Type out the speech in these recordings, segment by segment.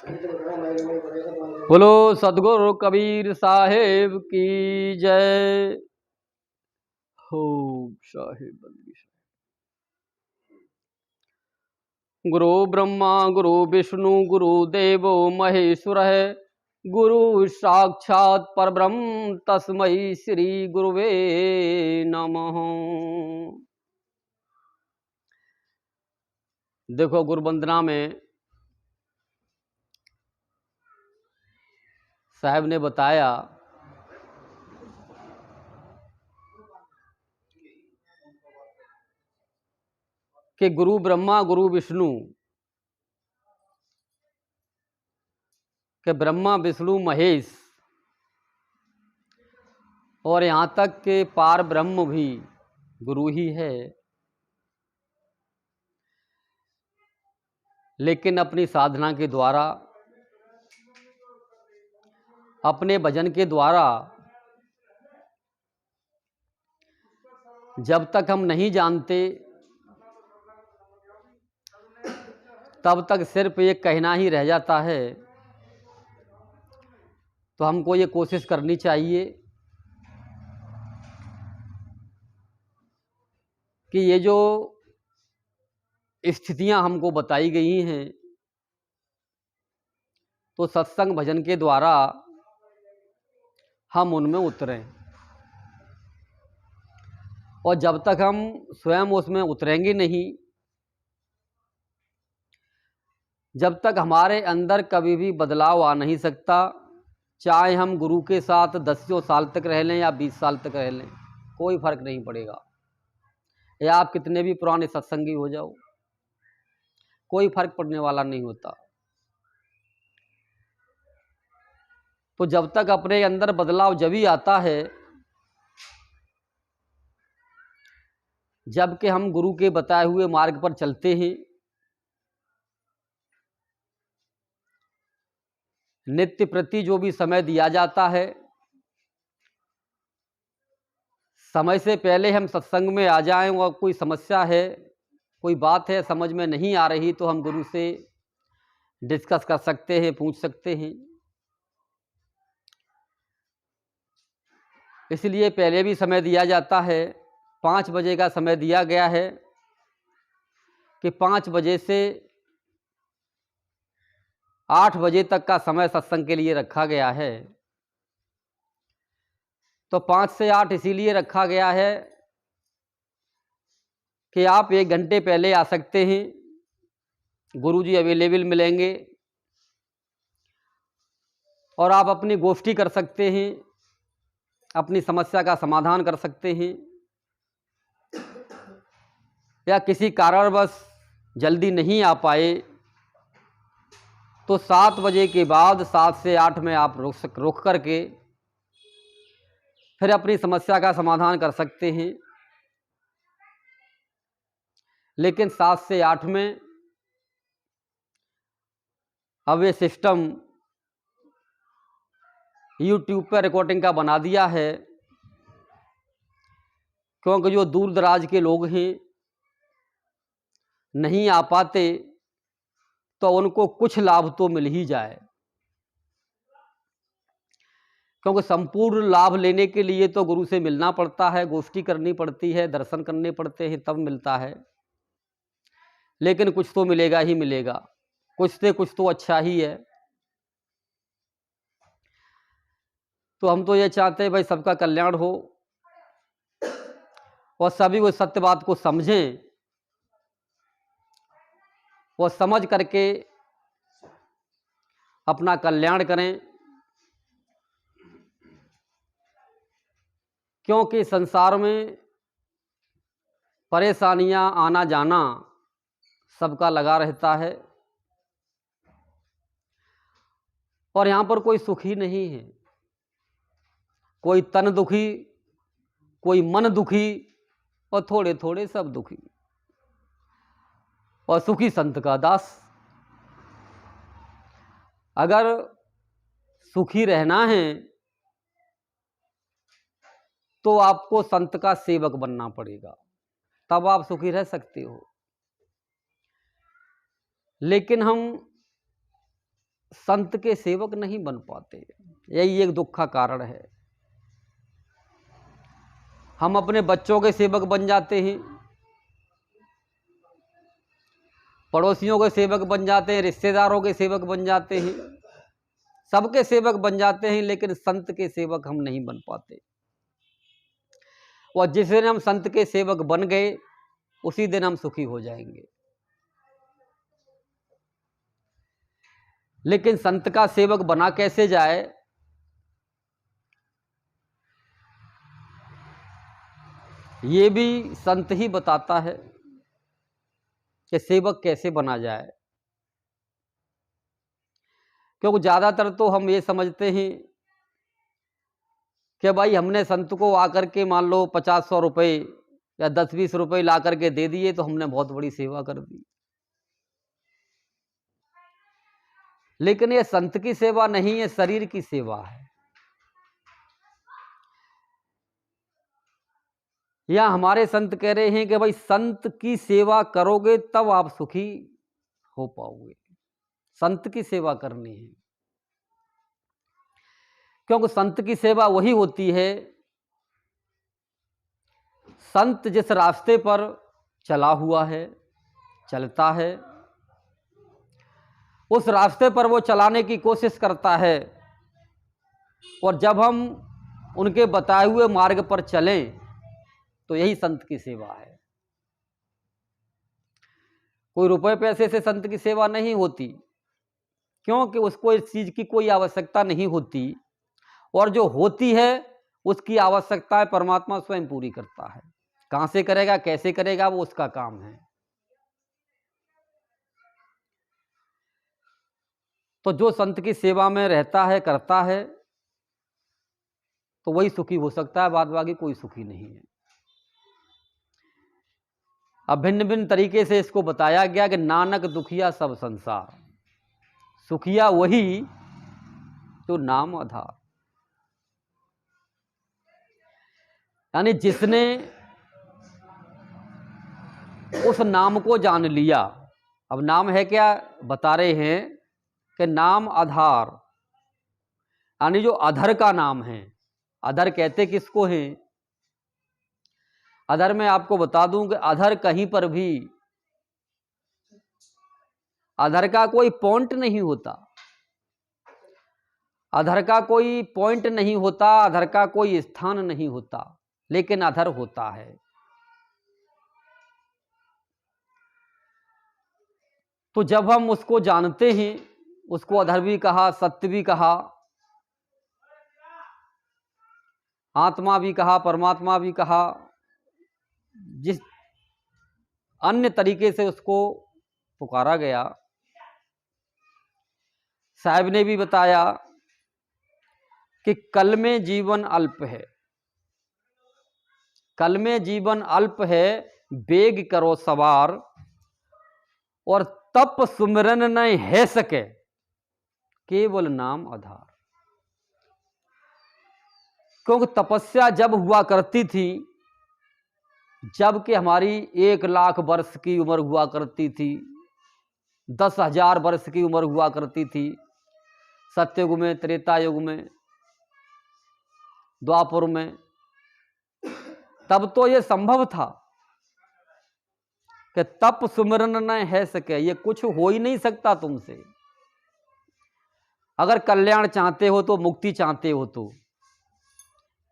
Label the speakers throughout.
Speaker 1: बोलो सदगुरु कबीर साहेब की जय हो। साहेब बंदी गुरु ब्रह्मा गुरु विष्णु गुरु देवो महेश्वर है। गुरु साक्षात परब्रह्म तस्मै श्री गुरुवे नमः। देखो गुरु वंदना में साहब ने बताया कि गुरु ब्रह्मा गुरु विष्णु के ब्रह्मा विष्णु महेश और यहाँ तक के पार ब्रह्म भी गुरु ही है, लेकिन अपनी साधना के द्वारा अपने भजन के द्वारा जब तक हम नहीं जानते तब तक सिर्फ ये कहना ही रह जाता है। तो हमको ये कोशिश करनी चाहिए कि ये जो स्थितियां हमको बताई गई हैं तो सत्संग भजन के द्वारा हम उनमें उतरें, और जब तक हम स्वयं उसमें उतरेंगे नहीं, जब तक हमारे अंदर कभी भी बदलाव आ नहीं सकता, चाहे हम गुरु के साथ 10 साल तक रह लें या 20 साल तक रह लें, कोई फर्क नहीं पड़ेगा। या आप कितने भी पुराने सत्संगी हो जाओ, कोई फर्क पड़ने वाला नहीं होता। तो जब तक अपने अंदर बदलाव जब ही आता है जबकि हम गुरु के बताए हुए मार्ग पर चलते हैं, नित्य प्रति जो भी समय दिया जाता है, समय से पहले हम सत्संग में आ जाएं और कोई समस्या है, कोई बात है समझ में नहीं आ रही, तो हम गुरु से डिस्कस कर सकते हैं, पूछ सकते हैं। इसलिए पहले भी समय दिया जाता है। 5 बजे का समय दिया गया है कि 5 बजे से 8 बजे तक का समय सत्संग के लिए रखा गया है। तो 5 से 8 इसीलिए रखा गया है कि आप 1 घंटे पहले आ सकते हैं, गुरुजी अवेलेबल मिलेंगे और आप अपनी गोष्ठी कर सकते हैं, अपनी समस्या का समाधान कर सकते हैं। या किसी कारणवश जल्दी नहीं आ पाए तो 7 बजे के बाद 7 से 8 में आप रुक करके फिर अपनी समस्या का समाधान कर सकते हैं। लेकिन 7 से 8 में अब ये सिस्टम YouTube पर रिकॉर्डिंग का बना दिया है, क्योंकि जो दूर दराज के लोग हैं नहीं आ पाते तो उनको कुछ लाभ तो मिल ही जाए, क्योंकि संपूर्ण लाभ लेने के लिए तो गुरु से मिलना पड़ता है, गोष्ठी करनी पड़ती है, दर्शन करने पड़ते हैं, तब मिलता है। लेकिन कुछ तो मिलेगा ही मिलेगा, कुछ से कुछ तो अच्छा ही है। तो हम तो ये चाहते हैं भाई सबका कल्याण हो और सभी वो सत्य बात को समझें और समझ करके अपना कल्याण करें। क्योंकि संसार में परेशानियां आना जाना सबका लगा रहता है और यहाँ पर कोई सुखी नहीं है। कोई तन दुखी, कोई मन दुखी और थोड़े थोड़े सब दुखी, और सुखी संत का दास। अगर सुखी रहना है तो आपको संत का सेवक बनना पड़ेगा, तब आप सुखी रह सकते हो। लेकिन हम संत के सेवक नहीं बन पाते। यही एक दुख का कारण है। हम अपने बच्चों के सेवक बन जाते हैं, पड़ोसियों के सेवक बन जाते हैं, रिश्तेदारों के सेवक बन जाते हैं, सबके सेवक बन जाते हैं, लेकिन संत के सेवक हम नहीं बन पाते। और जिस दिन हम संत के सेवक बन गए उसी दिन हम सुखी हो जाएंगे। लेकिन संत का सेवक बना कैसे जाए, ये भी संत ही बताता है कि सेवक कैसे बना जाए। क्योंकि ज़्यादातर तो हम ये समझते हैं कि भाई हमने संत को आकर के मान लो 50-100 रुपये या 10-20 रुपये ला करके दे दिए तो हमने बहुत बड़ी सेवा कर दी। लेकिन ये संत की सेवा नहीं है, शरीर की सेवा है। या हमारे संत कह रहे हैं कि भाई संत की सेवा करोगे तब आप सुखी हो पाओगे। संत की सेवा करनी है, क्योंकि संत की सेवा वही होती है, संत जिस रास्ते पर चला हुआ है, चलता है, उस रास्ते पर वो चलाने की कोशिश करता है। और जब हम उनके बताए हुए मार्ग पर चलें तो यही संत की सेवा है। कोई रुपए पैसे से संत की सेवा नहीं होती, क्योंकि उसको इस चीज की कोई आवश्यकता नहीं होती, और जो होती है उसकी आवश्यकताएं परमात्मा स्वयं पूरी करता है। कहां से करेगा, कैसे करेगा, वो उसका काम है। तो जो संत की सेवा में रहता है, करता है, तो वही सुखी हो सकता है, बाद बाकी कोई सुखी नहीं है। अब भिन्न भिन्न तरीके से इसको बताया गया कि नानक दुखिया सब संसार, सुखिया वही जो नाम आधार। यानी जिसने उस नाम को जान लिया। अब नाम है क्या, बता रहे हैं कि नाम आधार, यानी जो अधर का नाम है। अधर कहते किसको है? अधर में आपको बता दूं कि अधर कहीं पर भी अधर का कोई पॉइंट नहीं होता, अधर का कोई पॉइंट नहीं होता, अधर का कोई स्थान नहीं होता, लेकिन अधर होता है। तो जब हम उसको जानते हैं, उसको अधर भी कहा, सत्य भी कहा, आत्मा भी कहा, परमात्मा भी कहा, जिस अन्य तरीके से उसको पुकारा गया। साहब ने भी बताया कि कल में जीवन अल्प है, कल में जीवन अल्प है, बेग करो सवार, और तप सुमिरन नहीं है सके, केवल नाम आधार। क्योंकि तपस्या जब हुआ करती थी, जबकि हमारी 1,00,000 वर्ष की उम्र हुआ करती थी, 10,000 वर्ष की उम्र हुआ करती थी, सत्ययुग में, त्रेता युग में, द्वापर में, तब तो ये संभव था कि तप सुमिरन न है सके, ये कुछ हो ही नहीं सकता तुमसे। अगर कल्याण चाहते हो तो, मुक्ति चाहते हो तो,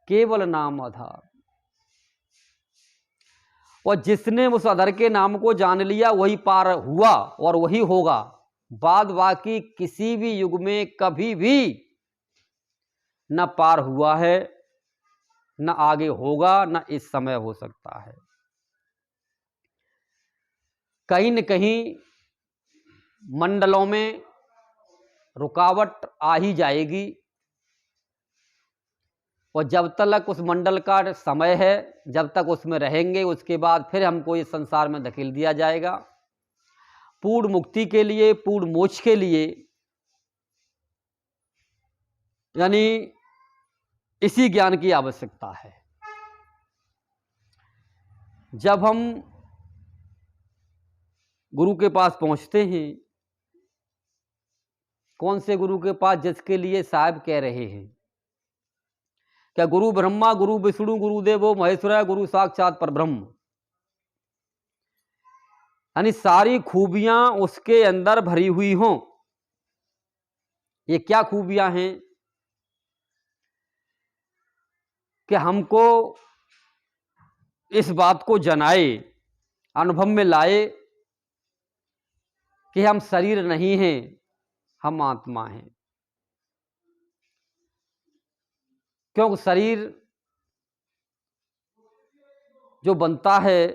Speaker 1: केवल नाम आधार। और जिसने उस अधर के नाम को जान लिया वही पार हुआ और वही होगा। बाद बाकी किसी भी युग में कभी भी न पार हुआ है, न आगे होगा, न इस समय हो सकता है। कहीं न कहीं मंडलों में रुकावट आ ही जाएगी, और जब तक उस मंडल का समय है, जब तक उसमें रहेंगे, उसके बाद फिर हमको इस संसार में धकेल दिया जाएगा। पूर्ण मुक्ति के लिए, पूर्ण मोक्ष के लिए, यानी इसी ज्ञान की आवश्यकता है। जब हम गुरु के पास पहुंचते हैं कौन से गुरु के पास? जिसके लिए साहब कह रहे हैं क्या गुरु ब्रह्मा, गुरु विष्णु, गुरुदेवो महेश्वरा, गुरु साक्षात परब्रह्म, यानी सारी खूबियां उसके अंदर भरी हुई हों। ये क्या खूबियां हैं? कि हमको इस बात को जनाए, अनुभव में लाए कि हम शरीर नहीं हैं, हम आत्मा हैं। क्योंकि शरीर जो बनता है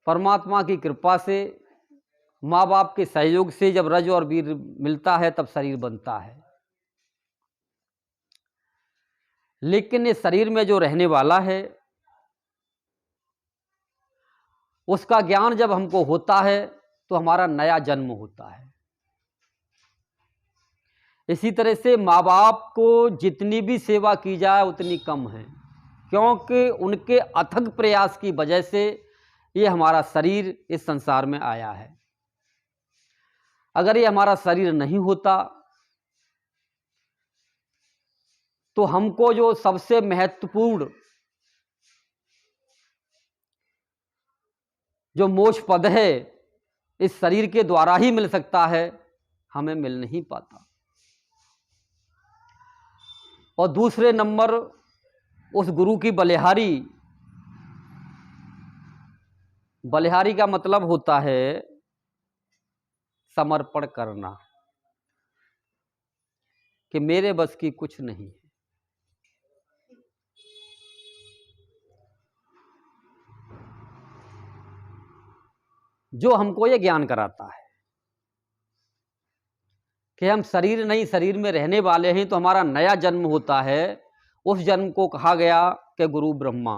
Speaker 1: परमात्मा की कृपा से, माँ बाप के सहयोग से, जब रज और वीर मिलता है तब शरीर बनता है। लेकिन इस शरीर में जो रहने वाला है उसका ज्ञान जब हमको होता है तो हमारा नया जन्म होता है। इसी तरह से माँ बाप को जितनी भी सेवा की जाए उतनी कम है, क्योंकि उनके अथक प्रयास की वजह से ये हमारा शरीर इस संसार में आया है। अगर ये हमारा शरीर नहीं होता तो हमको जो सबसे महत्वपूर्ण जो मोक्ष पद है इस शरीर के द्वारा ही मिल सकता है, हमें मिल नहीं पाता। और दूसरे नंबर उस गुरु की बलिहारी, बलिहारी का मतलब होता है समर्पण करना, कि मेरे बस की कुछ नहीं है। जो हमको ये ज्ञान कराता है कि हम शरीर नहीं, शरीर में रहने वाले हैं, तो हमारा नया जन्म होता है। उस जन्म को कहा गया कि गुरु ब्रह्मा,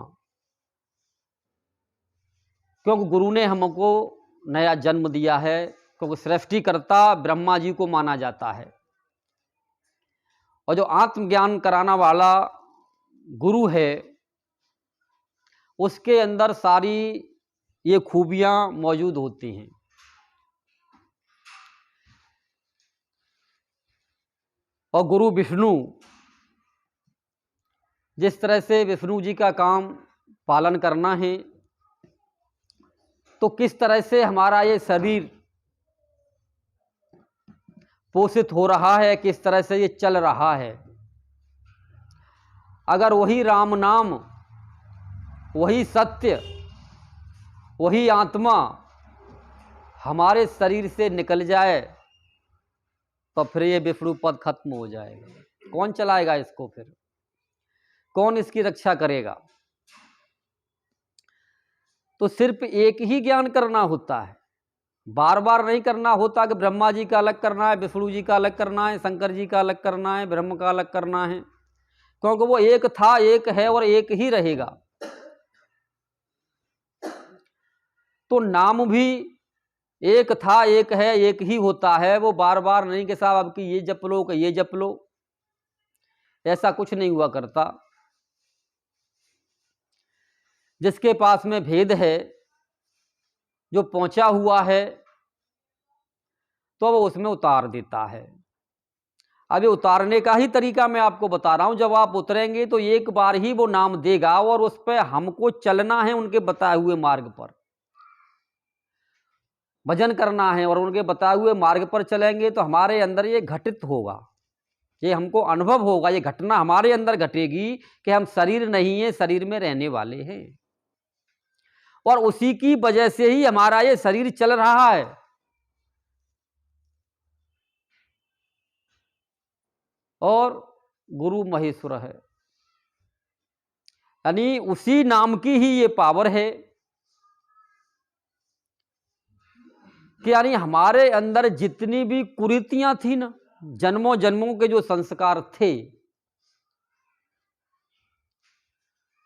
Speaker 1: क्योंकि गुरु ने हमको नया जन्म दिया है, क्योंकि सृष्टिकर्ता ब्रह्मा जी को माना जाता है। और जो आत्मज्ञान कराना वाला गुरु है उसके अंदर सारी ये खूबियां मौजूद होती हैं। और गुरु विष्णु, जिस तरह से विष्णु जी का काम पालन करना है, तो किस तरह से हमारा ये शरीर पोषित हो रहा है, किस तरह से ये चल रहा है। अगर वही राम नाम, वही सत्य, वही आत्मा हमारे शरीर से निकल जाए तो फिर ये विष्णु पद खत्म हो जाएगा। कौन चलाएगा इसको? फिर कौन इसकी रक्षा करेगा? तो सिर्फ एक ही ज्ञान करना होता है, बार बार नहीं करना होता कि ब्रह्मा जी का अलग करना है, विष्णु जी का अलग करना है, शंकर जी का अलग करना है, ब्रह्म का अलग करना है, क्योंकि वो एक था, एक है और एक ही रहेगा। तो नाम भी एक था, एक है, एक ही होता है। वो बार बार नहीं कि साहब आपकी ये जप लो कि ये जप लो, ऐसा कुछ नहीं हुआ करता। जिसके पास में भेद है, जो पहुंचा हुआ है, तो वो उसमें उतार देता है। अभी उतारने का ही तरीका मैं आपको बता रहा हूं। जब आप उतरेंगे तो एक बार ही वो नाम देगा और उस पर हमको चलना है, उनके बताए हुए मार्ग पर भजन करना है। और उनके बताए हुए मार्ग पर चलेंगे तो हमारे अंदर ये घटित होगा, ये हमको अनुभव होगा, ये घटना हमारे अंदर घटेगी कि हम शरीर नहीं है, शरीर में रहने वाले हैं। और उसी की वजह से ही हमारा ये शरीर चल रहा है। और गुरु महेश्वर है, यानी उसी नाम की ही ये पावर है कि यानी हमारे अंदर जितनी भी कुरीतियां थी ना, जन्मों जन्मों के जो संस्कार थे,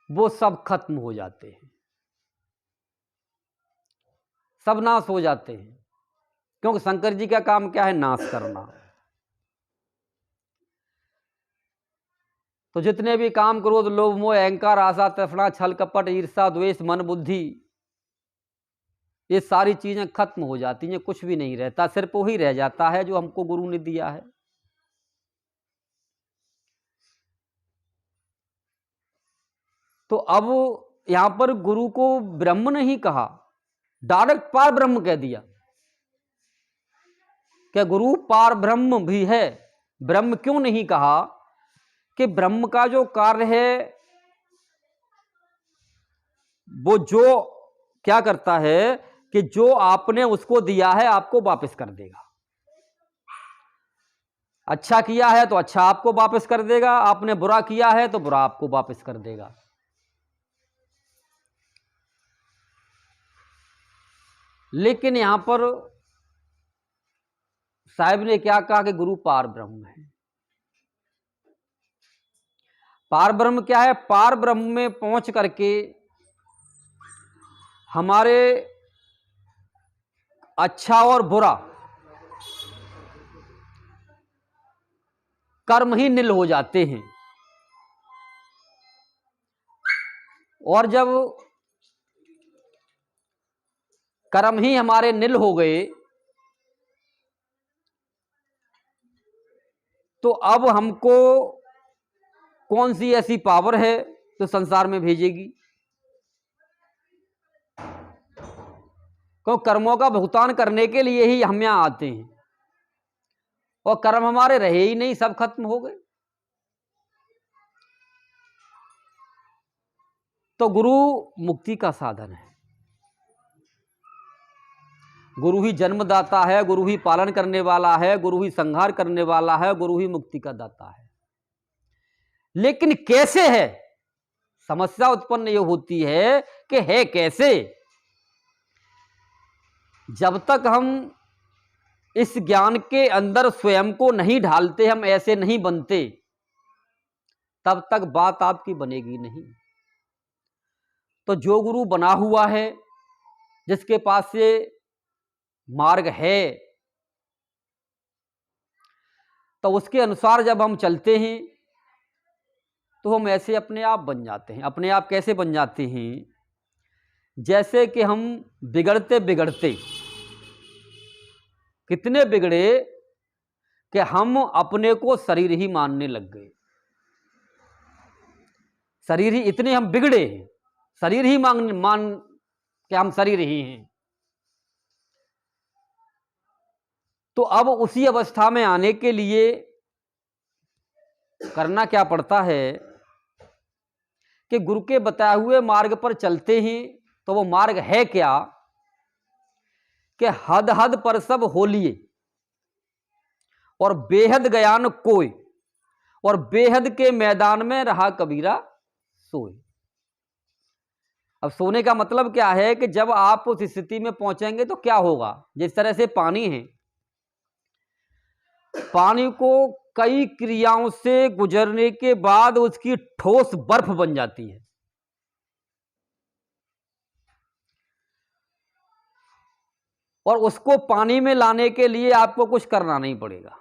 Speaker 1: वो सब खत्म हो जाते हैं, सब नाश हो जाते हैं। क्योंकि शंकर जी का काम क्या है? नाश करना। तो जितने भी काम, क्रोध, लोभ, मोह, अहंकार, आशा, तृष्णा, छल, कपट, ईर्ष्या, द्वेष, मन, बुद्धि, ये सारी चीजें खत्म हो जाती हैं, कुछ भी नहीं रहता, सिर्फ वही रह जाता है जो हमको गुरु ने दिया है। तो अब यहां पर गुरु को ब्रह्म नहीं कहा, डायरेक्ट पार ब्रह्म कह दिया। क्या गुरु पार ब्रह्म भी है? ब्रह्म क्यों नहीं कहा? कि ब्रह्म का जो कार्य है वो जो क्या करता है कि जो आपने उसको दिया है आपको वापस कर देगा। अच्छा किया है तो अच्छा आपको वापस कर देगा, आपने बुरा किया है तो बुरा आपको वापस कर देगा। लेकिन यहां पर साहब ने क्या कहा कि गुरु पार ब्रह्म है। पार ब्रह्म क्या है? पार ब्रह्म में पहुंच करके हमारे अच्छा और बुरा कर्म ही नील हो जाते हैं। और जब कर्म ही हमारे नील हो गए तो अब हमको कौन सी ऐसी पावर है जो संसार में भेजेगी? क्यों? कर्मों का भुगतान करने के लिए ही हम यहां आते हैं, और कर्म हमारे रहे ही नहीं, सब खत्म हो गए। तो गुरु मुक्ति का साधन है, गुरु ही जन्मदाता है, गुरु ही पालन करने वाला है, गुरु ही संहार करने वाला है, गुरु ही मुक्ति का दाता है। लेकिन कैसे है? समस्या उत्पन्न ये होती है कि है कैसे? जब तक हम इस ज्ञान के अंदर स्वयं को नहीं ढालते, हम ऐसे नहीं बनते, तब तक बात आपकी बनेगी नहीं। तो जो गुरु बना हुआ है, जिसके पास से मार्ग है, तो उसके अनुसार जब हम चलते हैं तो हम ऐसे अपने आप बन जाते हैं। अपने आप कैसे बन जाते हैं? जैसे कि हम बिगड़ते बिगड़ते कितने बिगड़े कि हम अपने को शरीर ही मानने लग गए। शरीर ही, इतने हम बिगड़े हैं, शरीर ही मान कि हम शरीर ही हैं। तो अब उसी अवस्था में आने के लिए करना क्या पड़ता है कि गुरु के बताए हुए मार्ग पर चलते हैं। तो वो मार्ग है क्या? कि हद हद पर सब हो लिए और बेहद गयान कोय, और बेहद के मैदान में रहा कबीरा सोए। अब सोने का मतलब क्या है कि जब आप उस स्थिति में पहुंचेंगे तो क्या होगा? जिस तरह से पानी है, पानी को कई क्रियाओं से गुजरने के बाद उसकी ठोस बर्फ बन जाती है। और उसको पानी में लाने के लिए आपको कुछ करना नहीं पड़ेगा,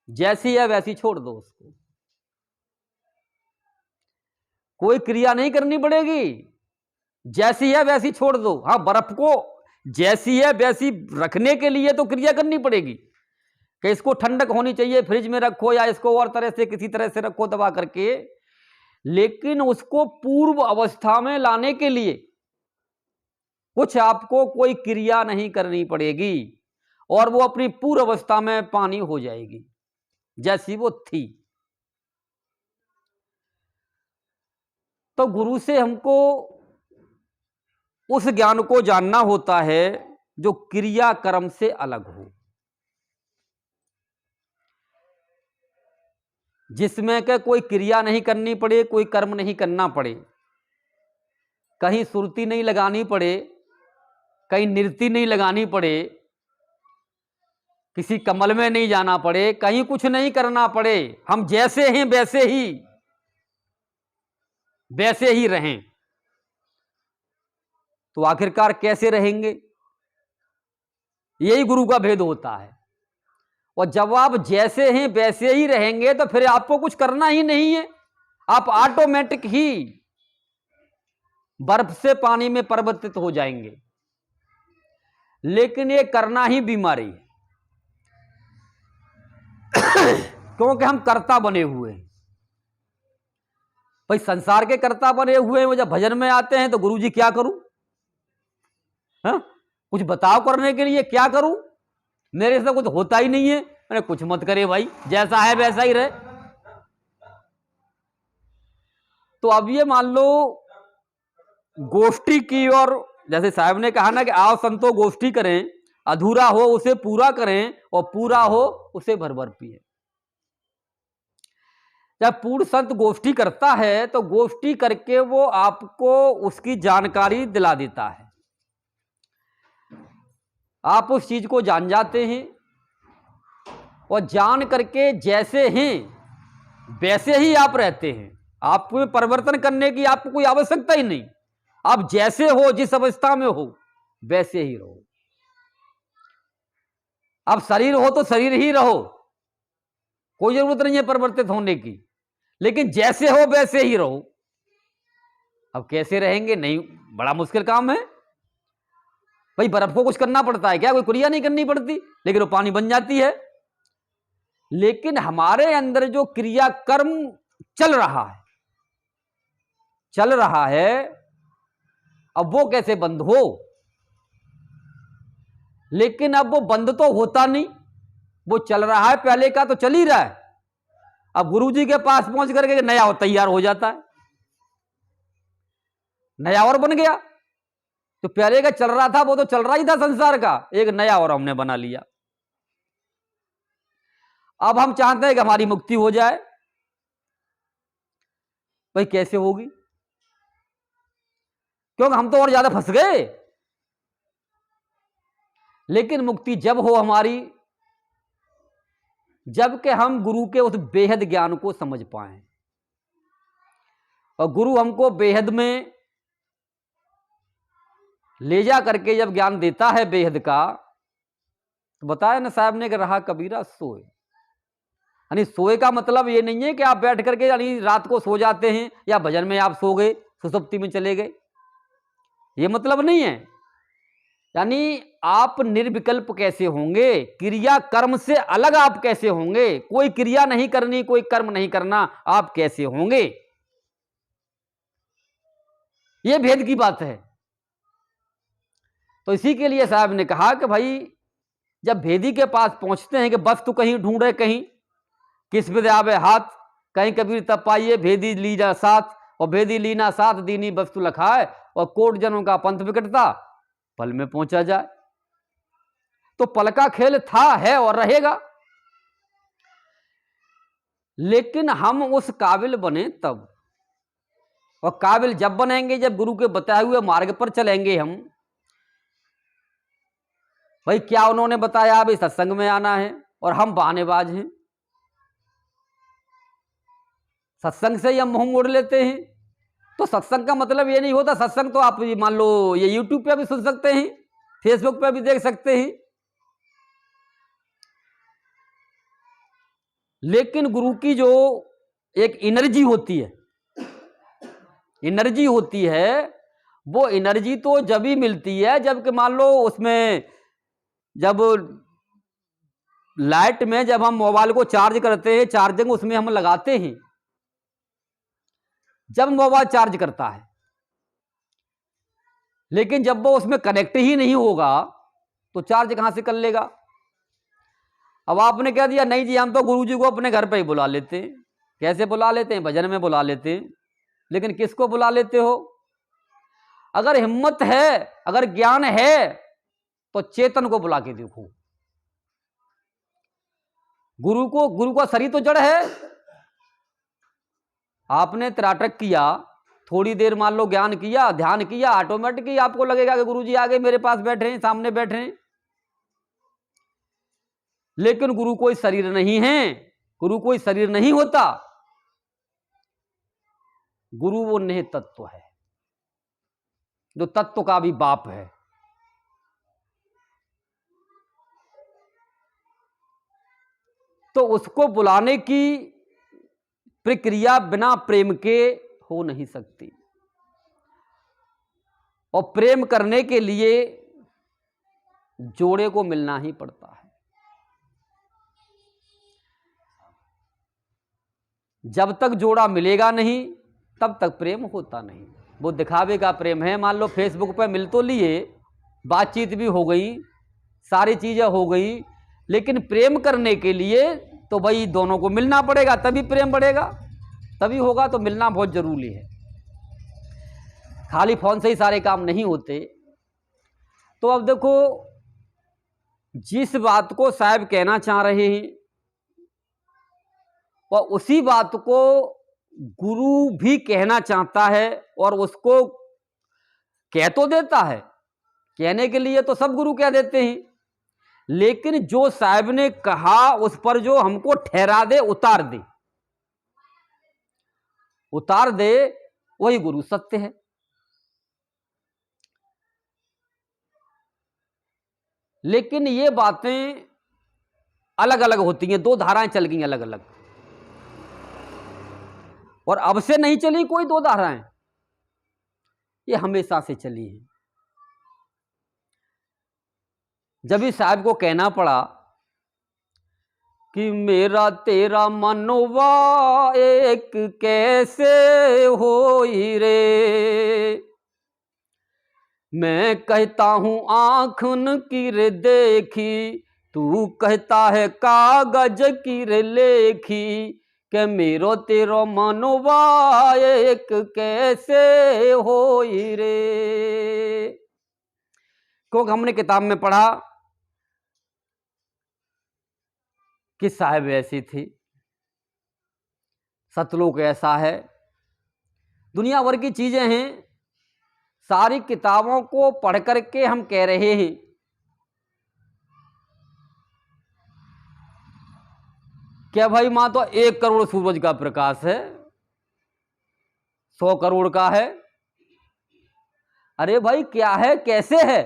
Speaker 1: जैसी है वैसी छोड़ दो उसको, कोई क्रिया नहीं करनी पड़ेगी, जैसी है वैसी छोड़ दो। हाँ, बर्फ को जैसी है वैसी रखने के लिए तो क्रिया करनी पड़ेगी कि इसको ठंडक होनी चाहिए, फ्रिज में रखो या इसको और तरह से किसी तरह से रखो दबा करके। लेकिन उसको पूर्व अवस्था में लाने के लिए कुछ आपको कोई क्रिया नहीं करनी पड़ेगी और वो अपनी पूर्व अवस्था में पानी हो जाएगी जैसी वो थी। तो गुरु से हमको उस ज्ञान को जानना होता है जो क्रिया कर्म से अलग हो, जिसमें के कोई क्रिया नहीं करनी पड़े, कोई कर्म नहीं करना पड़े, कहीं सुरती नहीं लगानी पड़े, कहीं नृत्य नहीं लगानी पड़े, किसी कमल में नहीं जाना पड़े, कहीं कुछ नहीं करना पड़े। हम जैसे हैं वैसे ही रहें। तो आखिरकार कैसे रहेंगे? यही गुरु का भेद होता है। और जब आप जैसे हैं वैसे ही रहेंगे तो फिर आपको कुछ करना ही नहीं है, आप ऑटोमेटिक ही बर्फ से पानी में परिवर्तित हो जाएंगे। लेकिन ये करना ही बीमारी है। क्योंकि हम कर्ता बने हुए हैं। भाई संसार के कर्ता बने हुए हैं, वो जब भजन में आते हैं तो गुरुजी क्या करूं? हाँ, कुछ बताओ करने के लिए, क्या करूं? मेरे से कुछ होता ही नहीं है। अरे कुछ मत करे भाई, जैसा है वैसा ही रहे। तो अब ये मान लो गोष्ठी की, और जैसे साहब ने कहा ना कि आओ संतो गोष्ठी करें, अधूरा हो उसे पूरा करें और पूरा हो उसे भर भर पिए। जब पूर्ण संत गोष्ठी करता है तो गोष्ठी करके वो आपको उसकी जानकारी दिला देता है, आप उस चीज को जान जाते हैं और जान करके जैसे हैं वैसे ही आप रहते हैं। आपको परिवर्तन करने की आपको कोई आवश्यकता ही नहीं। आप जैसे हो, जिस अवस्था में हो वैसे ही रहो। आप शरीर हो तो शरीर ही रहो, कोई जरूरत नहीं है परिवर्तित होने की, लेकिन जैसे हो वैसे ही रहो। अब कैसे रहेंगे? नहीं, बड़ा मुश्किल काम है भाई। बर्फ को कुछ करना पड़ता है क्या? कोई क्रिया नहीं करनी पड़ती, लेकिन वो पानी बन जाती है। लेकिन हमारे अंदर जो क्रिया कर्म चल रहा है, अब वो कैसे बंद हो? लेकिन अब वो बंद तो होता नहीं, वो चल रहा है, पहले का तो चल ही रहा है। अब गुरुजी के पास पहुंच करके नया और तैयार हो जाता है, नया और बन गया। तो पहले का चल रहा था वो तो चल रहा ही था संसार का, एक नया और हमने बना लिया। अब हम चाहते हैं कि हमारी मुक्ति हो जाए। भाई कैसे होगी? क्योंकि हम तो और ज्यादा फंस गए। लेकिन मुक्ति जब हो हमारी, जबकि हम गुरु के उस बेहद ज्ञान को समझ पाए, और गुरु हमको बेहद में ले जा करके जब ज्ञान देता है बेहद का, तो बताया ना साहब ने कि रहा कबीरा सोए। यानी सोए का मतलब ये नहीं है कि आप बैठ करके यानी रात को सो जाते हैं या भजन में आप सो गए, सुसुप्ति में चले गए, ये मतलब नहीं है। यानी आप निर्विकल्प कैसे होंगे, क्रिया कर्म से अलग आप कैसे होंगे, कोई क्रिया नहीं करनी, कोई कर्म नहीं करना, आप कैसे होंगे, यह भेद की बात है। तो इसी के लिए साहब ने कहा कि भाई जब भेदी के पास पहुंचते हैं कि वस्तु कहीं ढूंढे, कहीं किस विद आवे हाथ, कहीं कबीर तब पाइए भेदी लीना साथ, और भेदी लीना साथ दीनी वस्तु लखाए, और कोट जनों का पंथ विकटता पल में पहुंचा जाए। तो पल का खेल था, है और रहेगा। लेकिन हम उस काबिल बने तब, और काबिल जब बनेंगे जब गुरु के बताए हुए मार्ग पर चलेंगे हम। भाई क्या उन्होंने बताया अभी सत्संग में आना है, और हम बहानेबाज हैं, सत्संग से ही हम मुंह मोड़ लेते हैं। तो सत्संग का मतलब ये नहीं होता, सत्संग तो आप मान लो ये यूट्यूब पे भी सुन सकते हैं, फेसबुक पे भी देख सकते हैं। लेकिन गुरु की जो एक एनर्जी होती है, वो एनर्जी तो जब ही मिलती है जबकि मान लो उसमें, जब लाइट में जब हम मोबाइल को चार्ज करते हैं, चार्जिंग उसमें हम लगाते हैं, जब मोबाइल चार्ज करता है, लेकिन जब वो उसमें कनेक्ट ही नहीं होगा तो चार्ज कहां से कर लेगा? अब आपने कह दिया नहीं जी हम तो गुरुजी को अपने घर पे ही बुला लेते हैं। कैसे बुला लेते हैं? भजन में बुला लेते हैं। लेकिन किसको बुला लेते हो? अगर हिम्मत है, अगर ज्ञान है, तो चेतन को बुला के देखो। गुरु का शरीर तो जड़ है। आपने त्राटक किया, थोड़ी देर मान लो ज्ञान किया, ध्यान किया, ऑटोमेटिकली आपको लगेगा कि गुरुजी आगे मेरे पास बैठे हैं, सामने बैठे हैं। लेकिन गुरु कोई शरीर नहीं है, गुरु कोई शरीर नहीं होता। गुरु वो नेह तत्व है जो तत्व का भी बाप है। तो उसको बुलाने की प्रक्रिया बिना प्रेम के हो नहीं सकती, और प्रेम करने के लिए जोड़े को मिलना ही पड़ता है। जब तक जोड़ा मिलेगा नहीं तब तक प्रेम होता नहीं। वो दिखावे का प्रेम है। मान लो फेसबुक पे मिल तो लिए, बातचीत भी हो गई, सारी चीजें हो गई, लेकिन प्रेम करने के लिए तो भाई दोनों को मिलना पड़ेगा, तभी प्रेम बढ़ेगा, तभी होगा। तो मिलना बहुत जरूरी है। खाली फोन से ही सारे काम नहीं होते। तो अब देखो, जिस बात को साहब कहना चाह रहे हैं और उसी बात को गुरु भी कहना चाहता है और उसको कह तो देता है। कहने के लिए तो सब गुरु कह देते हैं, लेकिन जो साहब ने कहा उस पर जो हमको ठहरा दे, उतार दे, वही गुरु सत्य है। लेकिन ये बातें अलग अलग होती हैं, दो धाराएं चल गई अलग अलग, और अब से नहीं चली कोई दो धाराएं, ये हमेशा से चली हैं। जब इस साहब को कहना पड़ा कि मेरा तेरा मनवा एक कैसे होई रे, मैं कहता हूं आँख न की रे देखी, तू कहता है कागज की रे लेखी, के मेरो तेरो मनवा एक कैसे होई रे। क्योंकि हमने किताब में पढ़ा कि साहब ऐसी थी, सतलोक ऐसा है, दुनिया भर की चीजें हैं। सारी किताबों को पढ़ करके हम कह रहे हैं क्या भाई मां तो 1 करोड़ सूरज का प्रकाश है, 100 करोड़ का है। अरे भाई क्या है, कैसे है?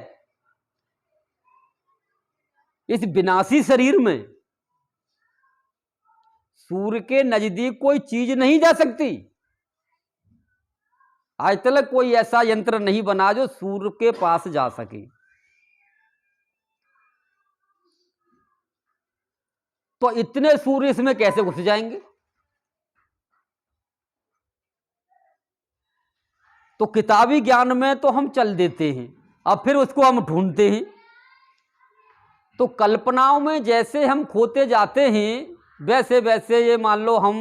Speaker 1: इस विनाशी शरीर में सूर्य के नजदीक कोई चीज नहीं जा सकती। आज तक कोई ऐसा यंत्र नहीं बना जो सूर्य के पास जा सके। तो इतने सूर्य इसमें कैसे घुस जाएंगे? तो किताबी ज्ञान में तो हम चल देते हैं, अब फिर उसको हम ढूंढते हैं। तो कल्पनाओं में जैसे हम खोते जाते हैं, वैसे वैसे ये मान लो हम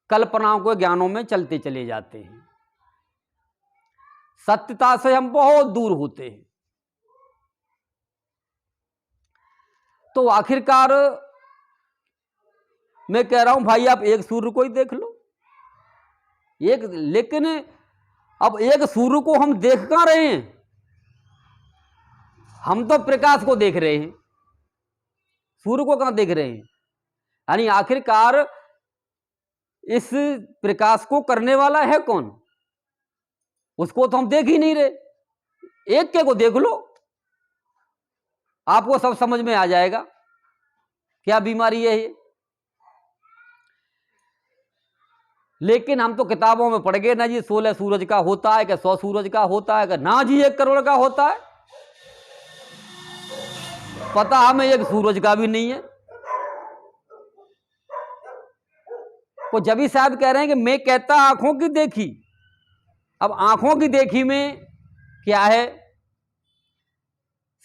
Speaker 1: कल्पनाओं के ज्ञानों में चलते चले जाते हैं। सत्यता से हम बहुत दूर होते हैं। तो आखिरकार मैं कह रहा हूं भाई आप एक सूर्य को ही देख लो, लेकिन अब एक सूर्य को हम देख कहां रहे हैं? हम तो प्रकाश को देख रहे हैं, सूर्य को कहां देख रहे हैं? यानी आखिरकार इस प्रकाश को करने वाला है कौन? उसको तो हम देख ही नहीं रहे। एक के को देख लो, आपको सब समझ में आ जाएगा क्या बीमारी है ये। लेकिन हम तो किताबों में पढ़ गए ना जी 16 सूरज का होता है, क्या 100 सूरज का होता है, क्या ना जी 1 करोड़ का होता है। पता हमें 1 सूरज का भी नहीं है। तो जब ही साहब कह रहे हैं कि मैं कहता आंखों की देखी, अब आंखों की देखी में क्या है?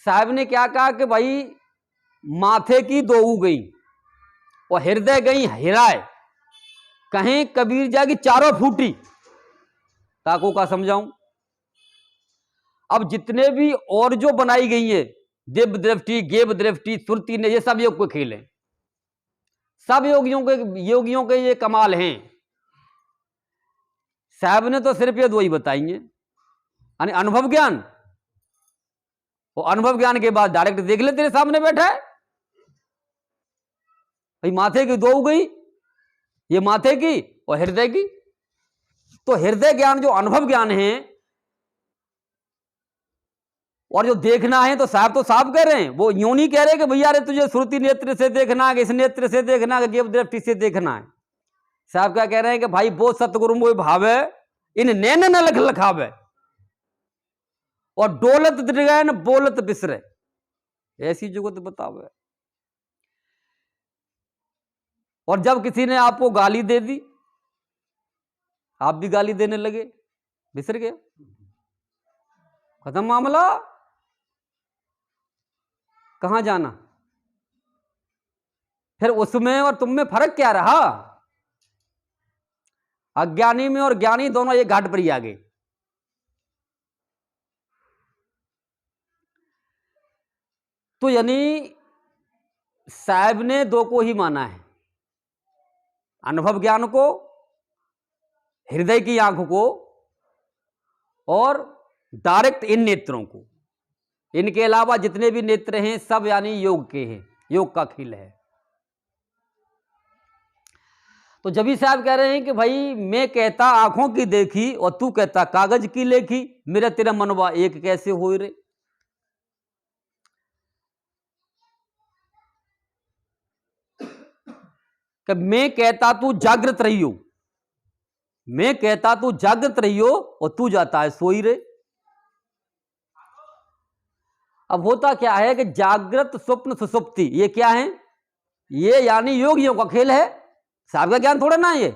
Speaker 1: साहब ने क्या कहा कि भाई माथे की दोऊ गई और हृदय गई हिराए, कहीं कबीर जागी चारों फूटी। ताको का समझाऊं? अब जितने भी और जो बनाई गई है, दिव्य दृष्टि, गेव दृष्टि, सुरती ने, ये सब योग को खेल हैं। सब योगियों के ये कमाल हैं। साहब ने तो सिर्फ ये 2 ही बताई हैं, यानी अनुभव ज्ञान, और अनुभव ज्ञान के बाद डायरेक्ट देख ले तेरे सामने बैठा है भाई। माथे की 2 गई, ये माथे की और हृदय की। तो हृदय ज्ञान जो अनुभव ज्ञान है और जो देखना है, तो साहब तो साफ कह रहे हैं, वो यूं नहीं कह रहे कि भैया अरे तुझे श्रुति नेत्र से देखना है, इस नेत्र से देखना है, गेव दृष्टि से देखना है। साहब क्या कह रहे हैं कि भाई वो सतगुरु मोह भावे इन नैन न लख लखावे, और डोलत दृगैन बोलत बिसरे। ऐसी जुगत बतावे। और जब किसी ने आपको गाली दे दी, आप भी गाली देने लगे, बिसर गए, खत्म मामला, कहां जाना। फिर उसमें और तुम में फर्क क्या रहा? अज्ञानी में और ज्ञानी दोनों एक घाट पर ही आ गए। तो यानी साहब ने दो को ही माना है, अनुभव ज्ञान को, हृदय की आंख को, और डायरेक्ट इन नेत्रों को। इनके अलावा जितने भी नेत्र हैं सब यानी योग के हैं, योग का खेल है। तो जबी साहब कह रहे हैं कि भाई मैं कहता आंखों की देखी और तू कहता कागज की लेखी, मेरा तेरा मनवा एक कैसे हो रे। कि मैं कहता तू जागृत रहियो, मैं कहता तू जागृत रहियो और तू जाता है सोई रे। अब होता क्या है कि जागृत स्वप्न सुसुप्ति ये क्या है? ये यानी योगियों का खेल है, साहब का ज्ञान थोड़ा ना ये,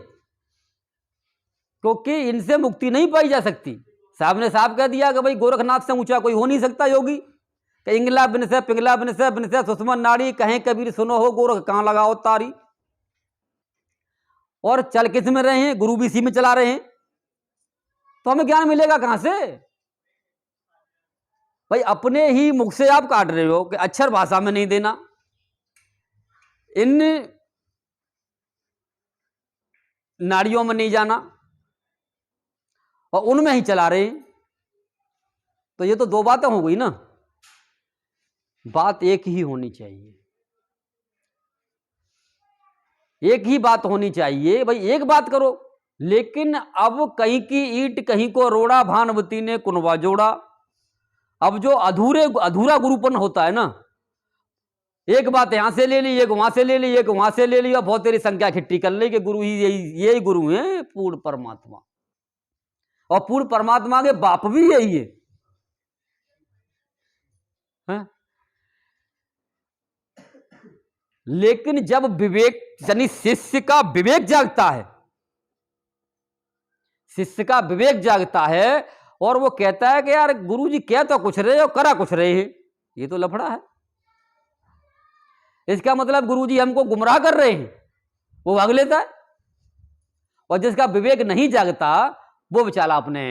Speaker 1: क्योंकि इनसे मुक्ति नहीं पाई जा सकती। साहब ने साहब कह दिया कि भाई गोरखनाथ से ऊंचा कोई हो नहीं सकता योगी। कि इंगला बिन से पिंगला बिन से सुषमन नाड़ी, कहें कबीर सुनो हो गोरख कहां लगाओ तारी। और चल किस में रहे हैं? गुरु भी इसी में चला रहे हैं, तो हमें ज्ञान मिलेगा कहां से? भाई अपने ही मुख से आप काट रहे हो कि अक्षर भाषा में नहीं देना, इन नाड़ियों में नहीं जाना, और उनमें ही चला रहे हैं। तो ये तो दो बातें हो गई ना। बात एक ही होनी चाहिए, एक ही बात होनी चाहिए। भाई एक बात करो, लेकिन अब कहीं की ईंट कहीं को रोड़ा, भानुमती ने कुनवा जोड़ा। अब जो अधूरा गुरुपन होता है ना, एक बात यहां से ले ली, एक वहां से ले ली, एक वहां से ले ली, और बहुत तेरी संख्या इकट्ठी कर ली कि गुरु ही यही गुरु है, पूर्ण परमात्मा। और पूर्ण परमात्मा के बाप भी यही है, है? लेकिन जब विवेक यानी शिष्य का विवेक जागता है, शिष्य का विवेक जागता है और वो कहता है कि यार गुरुजी कह तो कुछ रहे हो, करा कुछ रहे हैं, ये तो लफड़ा है। इसका मतलब गुरुजी हमको गुमराह कर रहे हैं, वो भाग लेता है। और जिसका विवेक नहीं जागता वो बेचारा अपने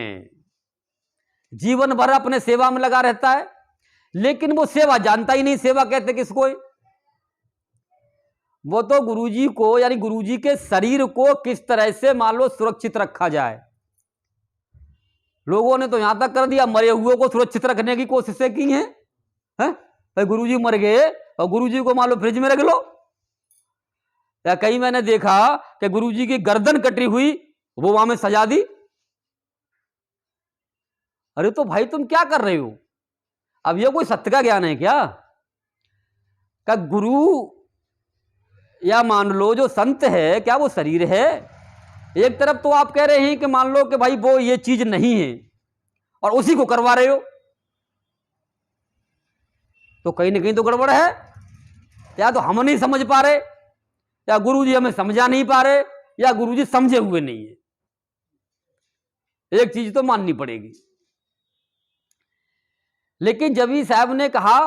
Speaker 1: जीवन भर अपने सेवा में लगा रहता है, लेकिन वो सेवा जानता ही नहीं, सेवा कहते किसको है? वो तो गुरुजी को यानी गुरुजी के शरीर को किस तरह से मान लो सुरक्षित रखा जाए। लोगों ने तो यहां तक कर दिया, मरे हुए को सुरक्षित रखने की कोशिशें की हैं, है? भाई गुरुजी मर गए और गुरुजी को मान लो फ्रिज में रख लो। या कहीं मैंने देखा कि गुरुजी की गर्दन कटी हुई वो वहां में सजा दी। अरे तो भाई तुम क्या कर रहे हो? अब ये कोई सत्य का ज्ञान है क्या? का गुरु या मान लो जो संत है, क्या वो शरीर है? एक तरफ तो आप कह रहे हैं कि मान लो कि भाई वो ये चीज नहीं है और उसी को करवा रहे हो, तो कहीं ना कहीं तो गड़बड़ है। या तो हम नहीं समझ पा रहे, या गुरुजी हमें समझा नहीं पा रहे, या गुरुजी समझे हुए नहीं है। एक चीज तो माननी पड़ेगी। लेकिन जबी साहब ने कहा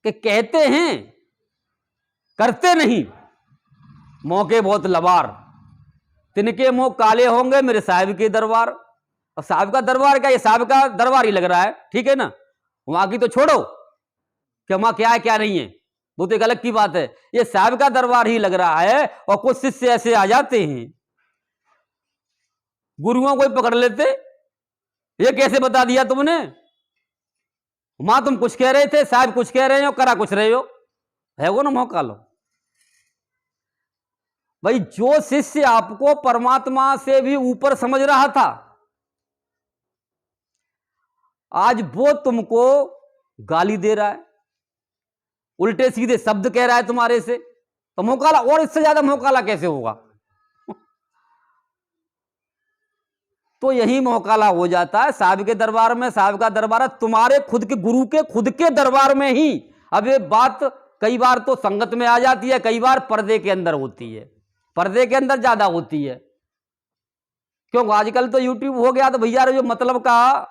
Speaker 1: कि कहते हैं करते नहीं, मौके बहुत लबार, तिनके मुंह काले होंगे मेरे साहब के दरबार। अब साहब का दरबार क्या, ये साहब का दरबार ही लग रहा है, ठीक है ना। वहां की तो छोड़ो कि वहां क्या है क्या नहीं है, वो तो एक अलग की बात है। ये साहब का दरबार ही लग रहा है। और कुछ शिष्य ऐसे आ जाते हैं, गुरुओं को ही पकड़ लेते, ये कैसे बता दिया तुमने, मां तुम कुछ कह रहे थे, साहब कुछ कह रहे हो, करा कुछ रहे हो, है वो ना मौका लो। भाई जो शिष्य आपको परमात्मा से भी ऊपर समझ रहा था, आज वो तुमको गाली दे रहा है, उल्टे सीधे शब्द कह रहा है तुम्हारे से, तो मोकाला और इससे ज्यादा मोकाला कैसे होगा? तो यही मोकाला हो जाता है साहब के दरबार में। साहब का दरबार है, तुम्हारे खुद के गुरु के खुद के दरबार में ही अब ये बात कई बार तो संगत में आ जाती है, कई बार पर्दे के अंदर होती है, पर्दे के अंदर ज्यादा होती है। क्यों? आजकल तो यूट्यूब हो गया तो भैया जो मतलब का,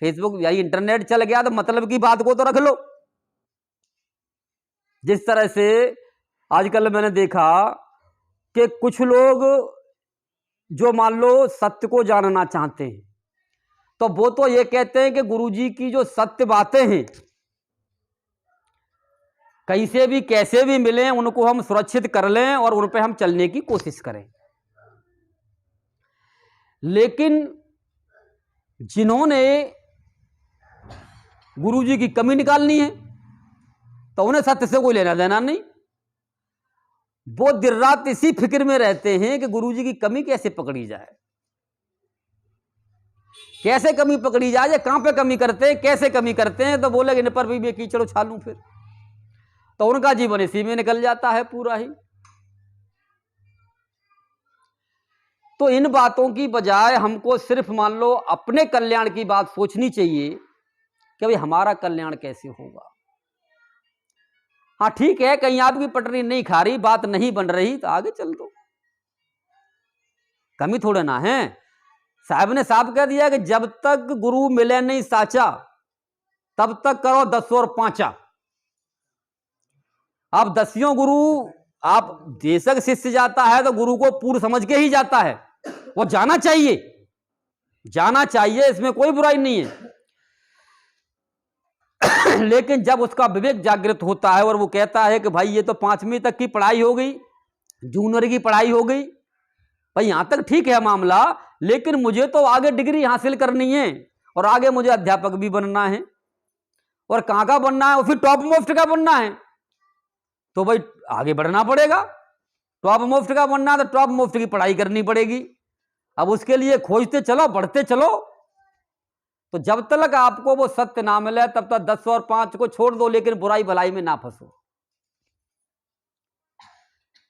Speaker 1: फेसबुक या इंटरनेट चल गया तो मतलब की बात को तो रख लो। जिस तरह से आजकल मैंने देखा कि कुछ लोग जो मान लो सत्य को जानना चाहते हैं तो वो तो ये कहते हैं कि गुरुजी की जो सत्य बातें हैं कहीं से भी कैसे भी मिलें उनको हम सुरक्षित कर लें और उन पे हम चलने की कोशिश करें। लेकिन जिन्होंने गुरुजी की कमी निकालनी है तो उन्हें सत्य से कोई लेना देना नहीं। वो दिन रात इसी फिक्र में रहते हैं कि गुरुजी की कमी कैसे पकड़ी जाए, कैसे कमी पकड़ी जाए, कहां पे कमी करते हैं, कैसे कमी करते हैं। तो बोले इन पर भी मैं कीचड़ उछालूं फिर, तो उनका जीवन इसी में निकल जाता है पूरा ही। तो इन बातों की बजाय हमको सिर्फ मान लो अपने कल्याण की बात सोचनी चाहिए कि भाई हमारा कल्याण कैसे होगा। हाँ ठीक है, कहीं आपकी पटरी नहीं खा रही, बात नहीं बन रही तो आगे चल दो, कमी थोड़े ना है। साहब ने साफ कह दिया कि जब तक गुरु मिले नहीं साचा तब तक करो 10 और 5। आप 10 गुरु आप देशक शिष्य जाता है तो गुरु को पूर्ण समझ के ही जाता है, वो जाना चाहिए, जाना चाहिए, इसमें कोई बुराई नहीं है। लेकिन जब उसका विवेक जागृत होता है और वो कहता है कि भाई ये तो 5वीं तक की पढ़ाई हो गई, जूनियर की पढ़ाई हो गई, भाई यहां तक ठीक है मामला, लेकिन मुझे तो आगे डिग्री हासिल करनी है और आगे मुझे अध्यापक भी बनना है। और कहां का बनना है? और फिर टॉप मोस्ट का बनना है, तो भाई आगे बढ़ना पड़ेगा। टॉप मोस्ट का बनना है तो टॉप मोस्ट की पढ़ाई करनी पड़ेगी। अब उसके लिए खोजते चलो, बढ़ते चलो। तो जब तक आपको वो सत्य ना मिले तब तक 10 और 5 को छोड़ दो, लेकिन बुराई भलाई में ना फंसो।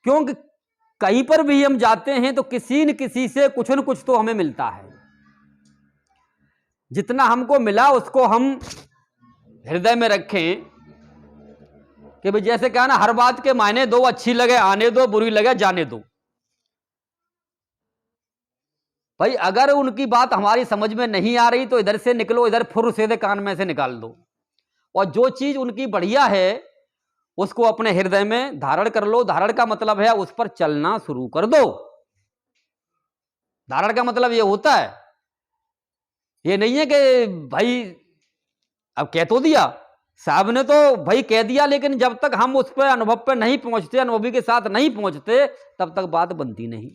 Speaker 1: क्योंकि कहीं पर भी हम जाते हैं तो किसी न किसी से कुछ न कुछ तो हमें मिलता है। जितना हमको मिला उसको हम हृदय में रखें कि भाई जैसे क्या ना, हर बात के मायने दो, अच्छी लगे आने दो, बुरी लगे जाने दो। भाई अगर उनकी बात हमारी समझ में नहीं आ रही तो इधर से निकलो, इधर फुर सीधे कान में से निकाल दो, और जो चीज उनकी बढ़िया है उसको अपने हृदय में धारण कर लो। धारण का मतलब है उस पर चलना शुरू कर दो। धारण का मतलब ये होता है, ये नहीं है कि भाई अब कह तो दिया, साहब ने तो भाई कह दिया, लेकिन जब तक हम उस पर अनुभव पर नहीं पहुंचते, अनुभवी के साथ नहीं पहुंचते, तब तक बात बनती नहीं।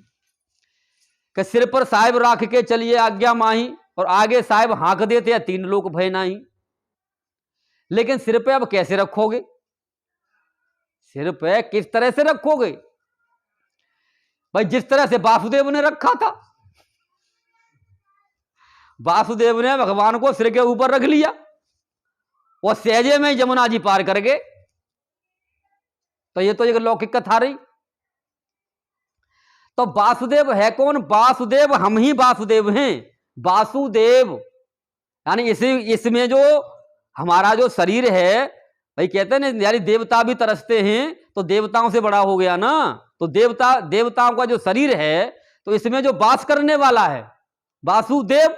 Speaker 1: कि सिर पर साहिब राख के चलिए आज्ञा माही, और आगे साहिब हाँक देते हैं 3 लोग भय नाही। लेकिन सिर पे अब कैसे रखोगे? सिर पे किस तरह से रखोगे? भाई जिस तरह से वासुदेव ने रखा था, वासुदेव ने भगवान को सिर के ऊपर रख लिया और सहजे में यमुना जी पार कर गए। तो ये तो एक लौकिक कथा रही। तो वासुदेव है कौन? वासुदेव हम ही वासुदेव हैं। वासुदेव यानी इसमें जो हमारा जो शरीर है, भाई कहते हैं ना यानी देवता भी तरसते हैं, तो देवताओं से बड़ा हो गया ना। तो देवताओं का जो शरीर है, तो इसमें जो वास करने वाला है वासुदेव,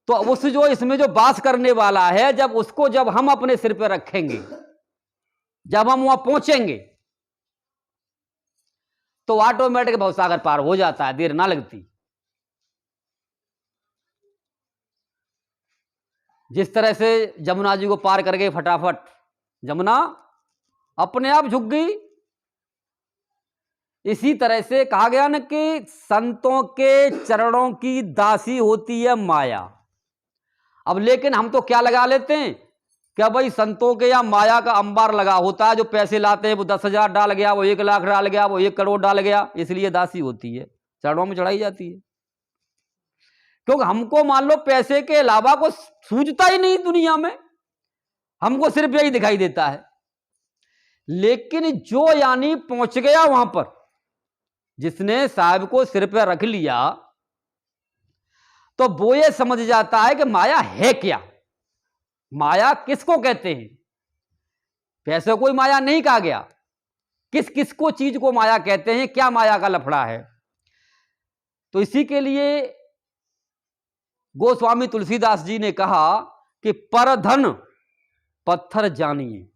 Speaker 1: तो उस जो इसमें जो वास करने वाला है, जब हम अपने सिर पर रखेंगे, जब हम वहां पहुंचेंगे, तो ऑटोमेटिक भवसागर पार हो जाता है, देर ना लगती। जिस तरह से जमुना जी को पार कर गए फटाफट, जमुना अपने आप झुक गई। इसी तरह से कहा गया ना कि संतों के चरणों की दासी होती है माया। अब लेकिन हम तो क्या लगा लेते हैं, क्या भाई संतों के या माया का अंबार लगा होता है, जो पैसे लाते हैं वो 10,000 डाल गया, वो 1 लाख डाल गया, वो 1 करोड़ डाल गया, इसलिए दासी होती है, चरणों में चढ़ाई जाती है। क्योंकि हमको मान लो पैसे के अलावा को सूझता ही नहीं दुनिया में, हमको सिर्फ यही दिखाई देता है। लेकिन जो यानी पहुंच गया वहां पर, जिसने साहब को सिर पर रख लिया, तो वो ये समझ जाता है कि माया है क्या। माया किसको कहते हैं? वैसे कोई माया नहीं कहा गया, किस किस को चीज को माया कहते हैं, क्या माया का लफड़ा है। तो इसी के लिए गोस्वामी तुलसीदास जी ने कहा कि परधन पत्थर जानिए,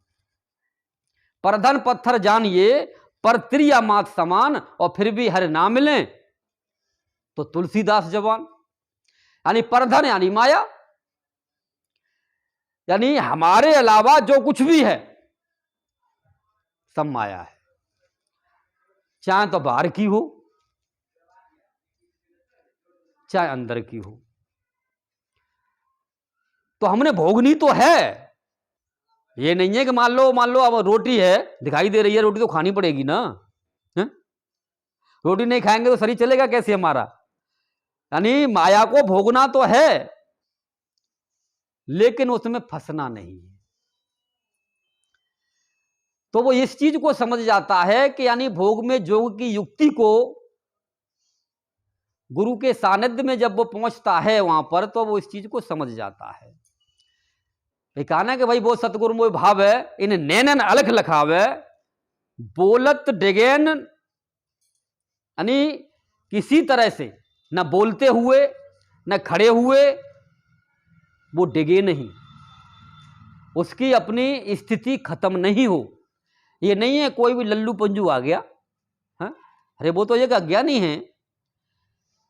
Speaker 1: परधन पत्थर जानिए, पर त्रिया मात समान, और फिर भी हर ना मिले तो तुलसीदास जवान। यानी परधन यानी माया, यानी हमारे अलावा जो कुछ भी है सब माया है, चाहे तो बाहर की हो चाहे अंदर की हो। तो हमने भोगनी तो है, ये नहीं है कि मान लो अब रोटी है, दिखाई दे रही है, रोटी तो खानी पड़ेगी ना, है? रोटी नहीं खाएंगे तो शरीर चलेगा कैसे हमारा? यानी माया को भोगना तो है, लेकिन उसमें फंसना नहीं है। तो वो इस चीज को समझ जाता है कि यानी भोग में जोग की युक्ति को गुरु के सानिध्य में जब वो पहुंचता है वहां पर, तो वो इस चीज को समझ जाता है। ये कहना कि भाई वो सतगुरु मोह भाव है, इन नैनन अलख लखावे, बोलत डिगेन, यानी किसी तरह से न बोलते हुए न खड़े हुए वो डिगे नहीं, उसकी अपनी स्थिति खत्म नहीं हो। ये नहीं है कोई भी लल्लू पंजू आ गया, हा? अरे वो तो एक अज्ञानी है,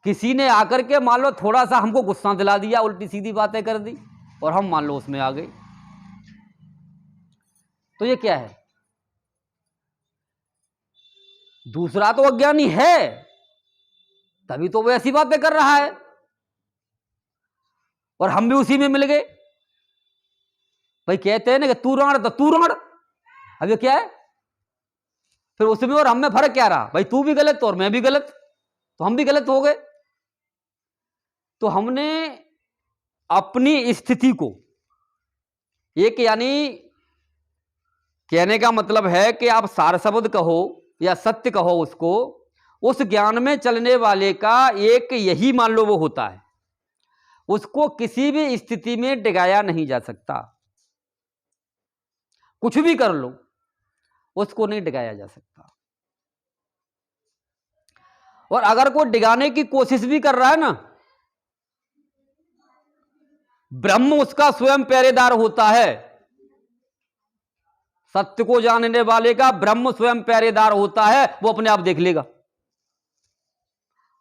Speaker 1: किसी ने आकर के मान लो थोड़ा सा हमको गुस्सा दिला दिया, उल्टी सीधी बातें कर दी और हम मान लो उसमें आ गए, तो ये क्या है? दूसरा तो अज्ञानी है, तभी तो वो ऐसी बातें कर रहा है, और हम भी उसी में मिल गए। भाई कहते हैं ना कि तू राण तो तू राण, अब ये क्या है? फिर उसमें और हम में फर्क क्या रहा? भाई तू भी गलत और मैं भी गलत, तो हम भी गलत हो गए। तो हमने अपनी स्थिति को, एक यानी कहने का मतलब है कि आप सार शब्द कहो या सत्य कहो उसको, उस ज्ञान में चलने वाले का एक यही मान लो वो होता है, उसको किसी भी स्थिति में डिगाया नहीं जा सकता। कुछ भी कर लो उसको नहीं डिगाया जा सकता। और अगर कोई डिगाने की कोशिश भी कर रहा है ना, ब्रह्म उसका स्वयं पहरेदार होता है। सत्य को जानने वाले का ब्रह्म स्वयं पहरेदार होता है, वो अपने आप देख लेगा,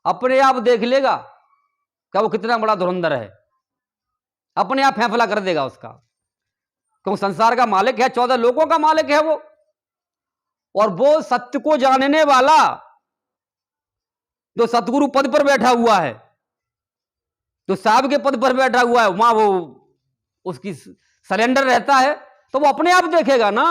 Speaker 1: अपने आप देख लेगा क्या वो कितना बड़ा धुरंधर है, अपने आप फैसला कर देगा उसका, क्योंकि संसार का मालिक है, 14 लोगों का मालिक है वो। और वो सत्य को जानने वाला जो सतगुरु पद पर बैठा हुआ है, जो साहब के पद पर बैठा हुआ है, वहां वो उसकी सरेंडर रहता है, तो वो अपने आप देखेगा ना,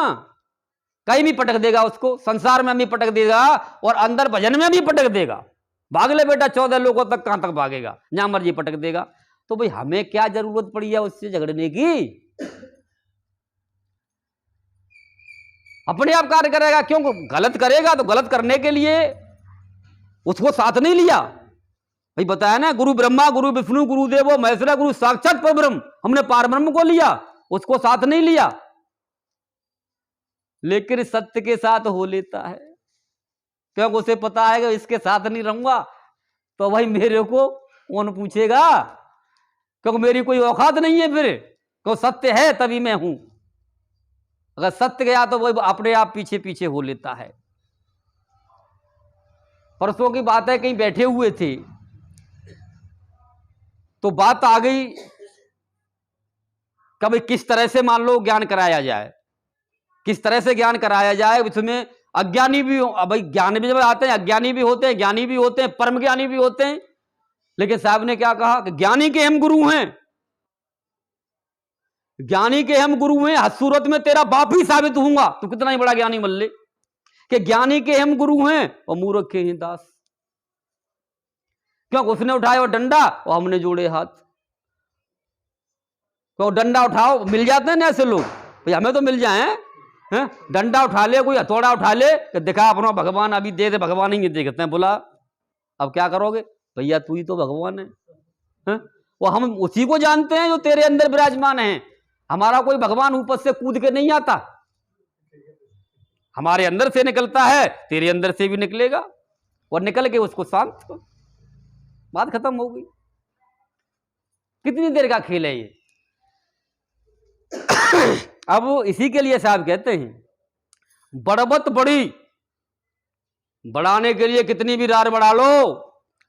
Speaker 1: कहीं भी पटक देगा उसको, संसार में भी पटक देगा और अंदर भजन में भी पटक देगा। भाग ले बेटा 14 लोगों तक, कहां तक भागेगा, जहां मर्जी पटक देगा। तो भाई हमें क्या जरूरत पड़ी है उससे झगड़ने की? अपने आप कार्य करेगा। क्यों? गलत करेगा तो गलत करने के लिए उसको साथ नहीं लिया। भाई बताया ना, गुरु ब्रह्मा गुरु विष्णु गुरु देवो महेश्वरा गुरु साक्षात परब्रह्म, हमने पारब्रह्म को लिया, उसको साथ नहीं लिया। लेकिन सत्य के साथ हो लेता है, क्योंकि उसे पता है कि इसके साथ नहीं रहूंगा तो भाई मेरे को कौन पूछेगा, क्योंकि मेरी कोई औकात नहीं है। फिर क्योंकि सत्य है तभी मैं हूं, अगर सत्य गया तो वो अपने आप पीछे पीछे हो लेता है। परसों की बात है, कहीं बैठे हुए थे तो बात आ गई कभी किस तरह से मान लो ज्ञान कराया जाए, किस तरह से ज्ञान कराया जाए। उसमें अज्ञानी भी हो, भाई ज्ञान भी जब आते हैं अज्ञानी भी होते हैं, ज्ञानी भी होते हैं, परम ज्ञानी भी होते हैं। लेकिन साहब ने क्या कहा कि ज्ञानी के हम गुरु हैं, ज्ञानी के हम गुरु हैं, हद सूरत में तेरा बाप ही साबित होऊंगा, तू कितना ही बड़ा ज्ञानी मान ले, कि ज्ञानी के हम गुरु हैं और मूर्ख के ही दास। क्यों? उसने उठाया डंडा और हमने जोड़े हाथ। तो डंडा उठाओ, मिल जाते हैं ना ऐसे लोग, भाई हमें तो मिल जाए हैं, डंडा उठा ले, कोई हथौड़ा उठा ले कि दिखा अपना भगवान, अभी दे दे, भगवान ही देखते हैं। बोला अब क्या करोगे भैया, तू ही तो भगवान है? वो हम उसी को जानते हैं जो तेरे अंदर विराजमान है, हमारा कोई भगवान ऊपर से कूद के नहीं आता, हमारे अंदर से निकलता है, तेरे अंदर से भी निकलेगा और निकल के उसको शांत, बात खत्म हो गई। कितनी देर का खेल है ये। अब इसी के लिए साहब कहते हैं बड़बत बड़ी, बढ़ाने के लिए कितनी भी रार बढ़ा लो,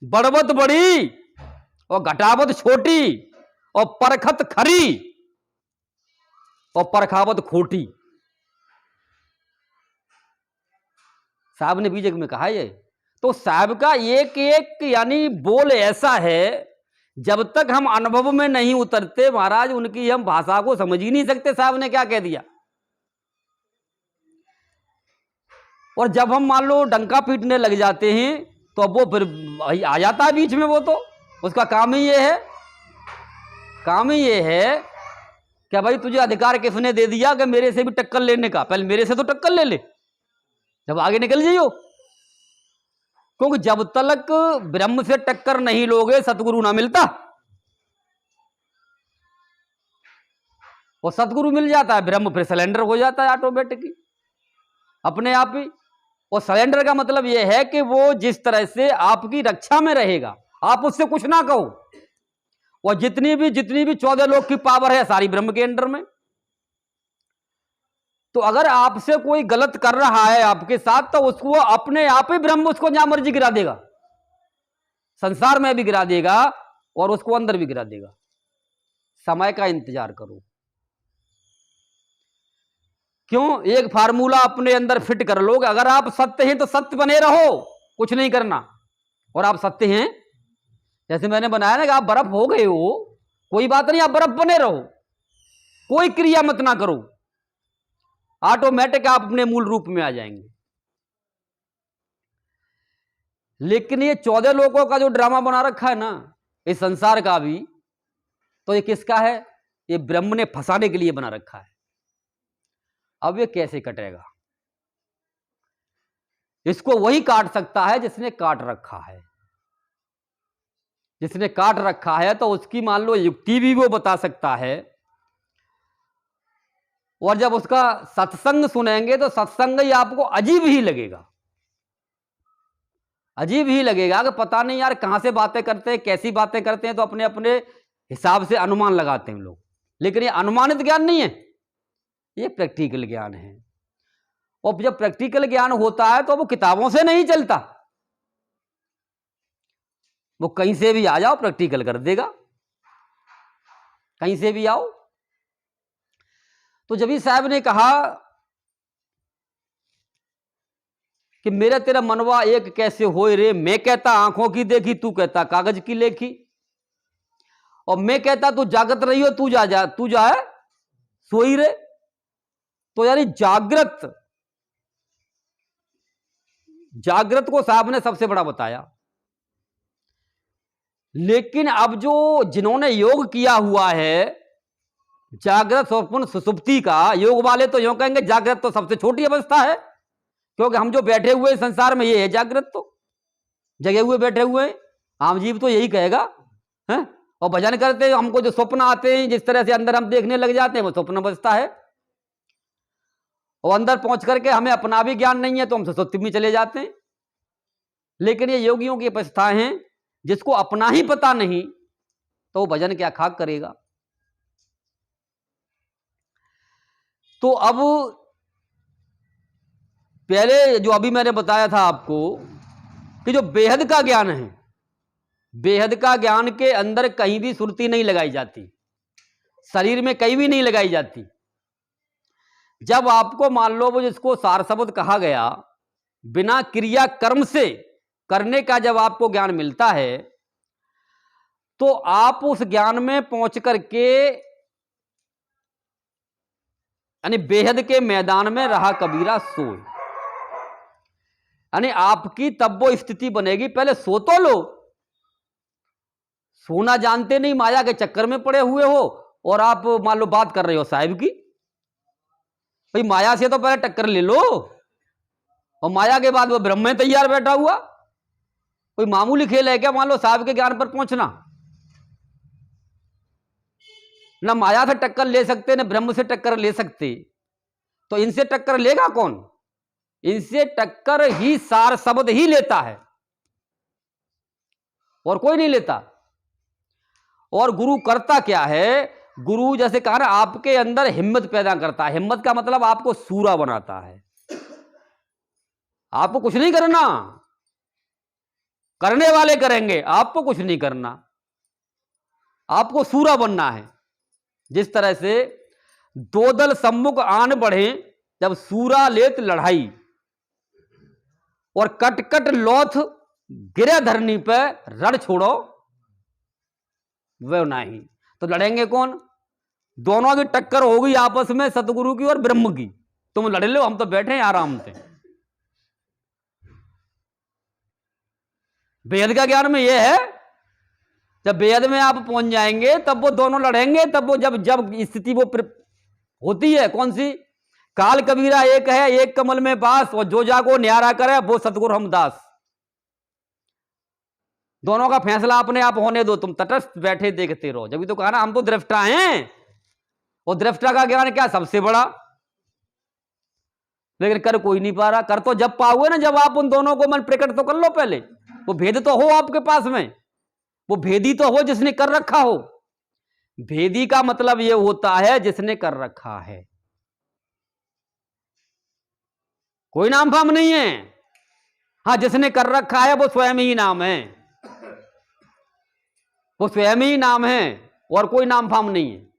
Speaker 1: बड़बत बड़ी और घटावत छोटी और परखत खरी और परखावत खोटी। साहब ने बीजक में कहा ये। तो साहब का एक एक यानी बोल ऐसा है, जब तक हम अनुभव में नहीं उतरते महाराज उनकी हम भाषा को समझ ही नहीं सकते साहब ने क्या कह दिया। और जब हम मान लो डंका पीटने लग जाते हैं तो अब वो फिर आ जाता है बीच में, वो तो उसका काम ही ये है, काम ही ये है कि भाई तुझे अधिकार किसने दे दिया कि मेरे से भी टक्कर लेने का, पहले मेरे से तो टक्कर ले ले जब आगे निकल जाइयो। क्योंकि जब तक ब्रह्म से टक्कर नहीं लोगे सतगुरु ना मिलता, और सतगुरु मिल जाता है ब्रह्म फिर सिलेंडर हो जाता है ऑटोमेटिकली अपने आप ही। और सिलेंडर का मतलब यह है कि वो जिस तरह से आपकी रक्षा में रहेगा, आप उससे कुछ ना कहो, और जितनी भी 14 लोग की पावर है सारी ब्रह्म के अंडर में। तो अगर आपसे कोई गलत कर रहा है आपके साथ तो उसको अपने आप ही ब्रह्म उसको जहां मर्जी गिरा देगा, संसार में भी गिरा देगा और उसको अंदर भी गिरा देगा। समय का इंतजार करो। क्यों? एक फार्मूला अपने अंदर फिट कर लोगे, अगर आप सत्य हैं तो सत्य बने रहो, कुछ नहीं करना, और आप सत्य हैं, जैसे मैंने बनाया ना कि आप बर्फ हो गए हो, कोई बात नहीं, आप बर्फ बने रहो, कोई क्रिया मत ना करो, ऑटोमेटिक आप अपने मूल रूप में आ जाएंगे। लेकिन ये 14 लोगों का जो ड्रामा बना रखा है ना इस संसार का भी, तो ये किसका है? ये ब्रह्म ने फंसाने के लिए बना रखा है। अब ये कैसे कटेगा? इसको वही काट सकता है जिसने काट रखा है। जिसने काट रखा है तो उसकी मान लो युक्ति भी वो बता सकता है, और जब उसका सत्संग सुनेंगे तो सत्संग ही आपको अजीब ही लगेगा, अजीब ही लगेगा कि पता नहीं यार कहां से बातें करते हैं, कैसी बातें करते हैं, तो अपने अपने हिसाब से अनुमान लगाते हैं लोग। लेकिन ये अनुमानित ज्ञान नहीं है, ये प्रैक्टिकल ज्ञान है। और जब प्रैक्टिकल ज्ञान होता है तो वो किताबों से नहीं चलता, वो कहीं से भी आ जाओ प्रैक्टिकल कर देगा, कहीं से भी आओ। तो जब ही साहब ने कहा कि मेरा तेरा मनवा एक कैसे होए रे, मैं कहता आंखों की देखी, तू कहता कागज की लेखी, और मैं कहता तू जागत रही हो, तू जा सोई रे। तो यानी जागृत को साहब ने सबसे बड़ा बताया। लेकिन अब जो जिन्होंने योग किया हुआ है जागृत स्वप्न सुसुप्ति का, योग वाले तो यूं कहेंगे जागृत तो सबसे छोटी अवस्था है, क्योंकि हम जो बैठे हुए संसार में ये है जागृत, तो जगे हुए बैठे हुए हैं, आम जीव तो यही कहेगा है। और भजन करते हैं, हमको जो स्वप्न आते हैं जिस तरह से अंदर हम देखने लग जाते हैं वो स्वप्न अवस्था है, और अंदर पहुंच करके हमें अपना भी ज्ञान नहीं है तो हम सुसुप्ति में चले जाते हैं। लेकिन ये योगियों की अवस्थाएं हैं, जिसको अपना ही पता नहीं तो वो भजन क्या खाक करेगा। तो अब पहले जो अभी मैंने बताया था आपको कि जो बेहद का ज्ञान है, बेहद का ज्ञान के अंदर कहीं भी सुरती नहीं लगाई जाती, शरीर में कहीं भी नहीं लगाई जाती। जब आपको मान लो वो जिसको सार शब्द कहा गया, बिना क्रिया कर्म से करने का जब आपको ज्ञान मिलता है तो आप उस ज्ञान में पहुंच करके यानी बेहद के मैदान में रहा कबीरा सोए, यानी आपकी तब वो स्थिति बनेगी। पहले सो तो लो, सोना जानते नहीं, माया के चक्कर में पड़े हुए हो, और आप मान लो बात कर रहे हो साहिब की, भाई माया से तो पहले टक्कर ले लो, और माया के बाद वो ब्रह्म में तैयार बैठा हुआ। कोई मामूली खेल है क्या मान लो साहब के ज्ञान पर पहुंचना? ना माया से टक्कर ले सकते, ना ब्रह्म से टक्कर ले सकते। तो इनसे टक्कर लेगा कौन? इनसे टक्कर ही सार शब्द ही लेता है, और कोई नहीं लेता। और गुरु करता क्या है? गुरु जैसे कहा ना, आपके अंदर हिम्मत पैदा करता है। हिम्मत का मतलब आपको सूरा बनाता है। आपको कुछ नहीं करना, करने वाले करेंगे, आपको कुछ नहीं करना, आपको सूरा बनना है। जिस तरह से दो दल सम्मुख आन बढ़े, जब सूरा लेत लड़ाई, और कट कट लौथ गिरे धरनी पे, रण छोड़ो वह नहीं। तो लड़ेंगे कौन? दोनों की टक्कर होगी आपस में, सतगुरु की और ब्रह्म की। तुम लड़ लो, हम तो बैठे हैं आराम से। वेद का ज्ञान में यह है, जब वेद में आप पहुंच जाएंगे तब वो दोनों लड़ेंगे। तब वो जब जब स्थिति वो होती है, कौन सी? काल कबीरा एक है, एक कमल में बास, और जो जागो न्यारा करे वो सतगुरु हमदास। दोनों का फैसला अपने आप होने दो, तुम तटस्थ बैठे देखते रहो। जब तो कहा ना, हम तो दृष्टा हैं, और दृष्टा का ज्ञान क्या? सबसे बड़ा। लेकिन कर कोई नहीं पा रहा। कर तो जब पाओगे ना, जब आप उन दोनों को मन प्रकट तो कर लो पहले। वो भेद तो हो आपके पास में, वो भेदी तो हो जिसने कर रखा हो। भेदी का मतलब यह होता है जिसने कर रखा है, कोई नाम फाम नहीं है। हाँ, जिसने कर रखा है वो स्वयं ही नाम है, वो स्वयं ही नाम है, और कोई नाम फाम नहीं है।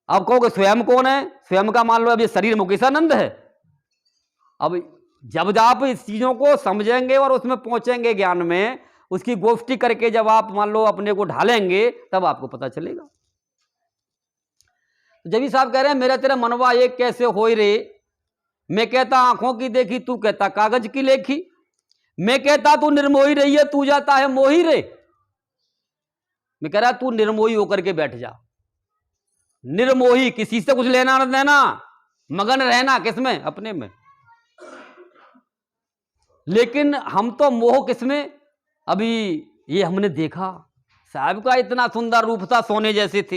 Speaker 1: अब कहोगे स्वयं कौन है? स्वयं का मान लो अब ये शरीर मुकेशानंद है। अब जब आप इस चीजों को समझेंगे और उसमें पहुंचेंगे ज्ञान में, उसकी गोष्ठी करके जब आप मान लो अपने को ढालेंगे, तब आपको पता चलेगा। तो जब साहब कह रहे हैं, मेरा तेरा मनवा एक कैसे होई रे। मैं कहता आंखों की देखी, तू कहता कागज की लेखी। मैं कहता तू निर्मोही रही है, तू जाता है मोही रे। मैं कह रहा तू निर्मोही होकर के बैठ जा। निर्मोही, किसी से कुछ लेना न देना, मगन रहना किसमें? अपने में। लेकिन हम तो मोह किसमें? अभी ये हमने देखा, साहब का इतना सुंदर रूप था, सोने जैसे थे।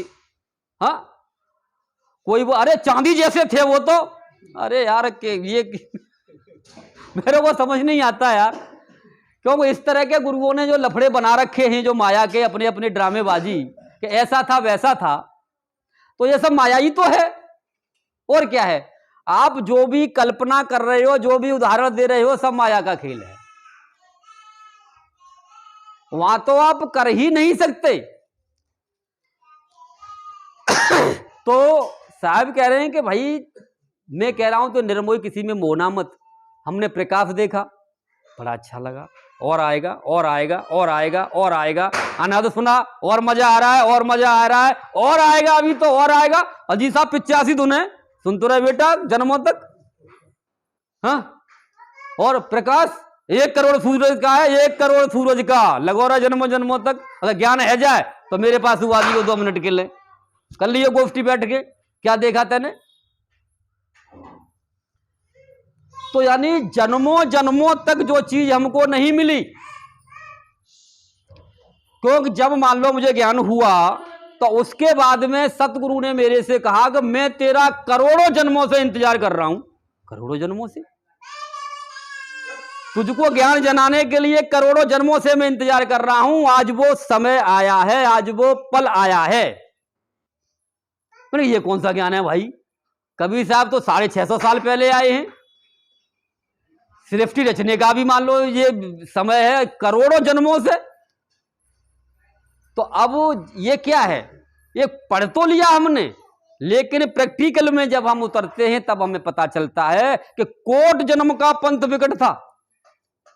Speaker 1: हाँ, कोई वो, अरे चांदी जैसे थे वो तो। अरे यार के ये मेरे को समझ नहीं आता यार, क्योंकि इस तरह के गुरुओं ने जो लफड़े बना रखे हैं, जो माया के अपने अपने ड्रामेबाजी, कि ऐसा था वैसा था, तो ये सब माया ही तो है, और क्या है? आप जो भी कल्पना कर रहे हो, जो भी उदाहरण दे रहे हो, सब माया का खेल है। वहां तो आप कर ही नहीं सकते। तो साहब कह रहे हैं कि भाई, मैं कह रहा हूं तो निर्मोही, किसी में मोहना मत। हमने प्रकाश देखा, बड़ा अच्छा लगा, और आएगा और आएगा और आएगा और आएगा। अनाद सुना, और मजा आ रहा है, और मजा आ रहा है, और आएगा अभी तो, और आएगा। अजी साहब 85 धुन है, सुन तो रहे बेटा जन्मों तक। हाँ, और प्रकाश 1 करोड़ सूरज का है, 1 करोड़ सूरज का लगो रहा जन्मों जन्मों तक। अगर ज्ञान है जाए तो मेरे पास हुआ जी, 2 मिनट के लिए कर लियो गोष्ठी बैठ के, क्या देखा तेने? तो यानी जन्मों जन्मों तक जो चीज हमको नहीं मिली, क्योंकि जब मान लो मुझे ज्ञान हुआ, तो उसके बाद में सतगुरु ने मेरे से कहा कि मैं तेरा करोड़ों जन्मों से इंतजार कर रहा हूं। करोड़ों जन्मों से तुझको ज्ञान जनाने के लिए करोड़ों जन्मों से मैं इंतजार कर रहा हूं। आज वो समय आया है, आज वो पल आया है। ये कौन सा ज्ञान है भाई? कबीर साहब तो 650 साल पहले आए हैं। सृष्टि रचने का भी मान लो ये समय है करोड़ों जन्मों से। तो अब ये क्या है? ये पढ़ तो लिया हमने, लेकिन प्रैक्टिकल में जब हम उतरते हैं तब हमें पता चलता है कि कोट जन्म का पंथ विकट था,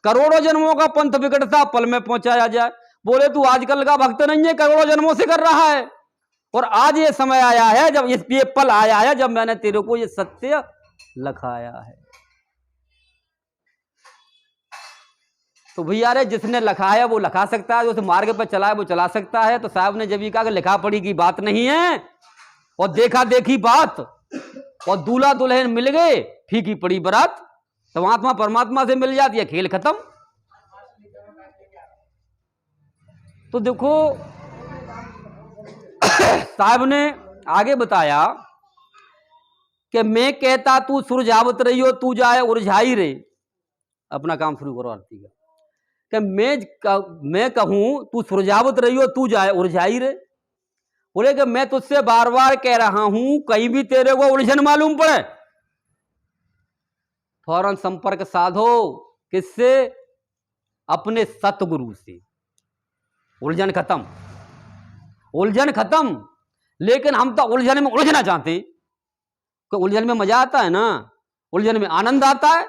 Speaker 1: करोड़ों जन्मों का पंथ विकट था, पल में पहुंचाया जाए। बोले तू आजकल का भक्त नहीं है, करोड़ों जन्मों से कर रहा है, और आज ये समय आया है, जब ये पल आया है, जब मैंने तेरे को ये सत्य लखाया है। तो भैया रे, जिसने लखाया वो लखा सकता है, जो मार्ग पर चला है वो चला सकता है। तो साहब ने जब ये कहा कि लिखा पढ़ी की बात नहीं है, और देखा देखी बात, और दूल्हा दुल्हन मिल गए, फीकी पड़ी बरात, तो आत्मा परमात्मा से मिल जाती है, खेल खत्म। तो देखो साहब ने आगे बताया कि मैं कहता तू सुरझावत रही हो, तू जाए उलझाई रे। अपना काम शुरू करो आरती का। कि मैं कहूं तू सुरझावत रही हो, तू जाए उलझाई रे। बोले कि मैं तुझसे बार बार कह रहा हूं, कहीं भी तेरे को उलझन मालूम पड़े, फौरन संपर्क साधो। किससे? अपने सतगुरु से। उलझन खत्म, उलझन खत्म। लेकिन हम तो उलझन में उलझना चाहते। तो उलझन में मजा आता है ना, उलझन में आनंद आता है।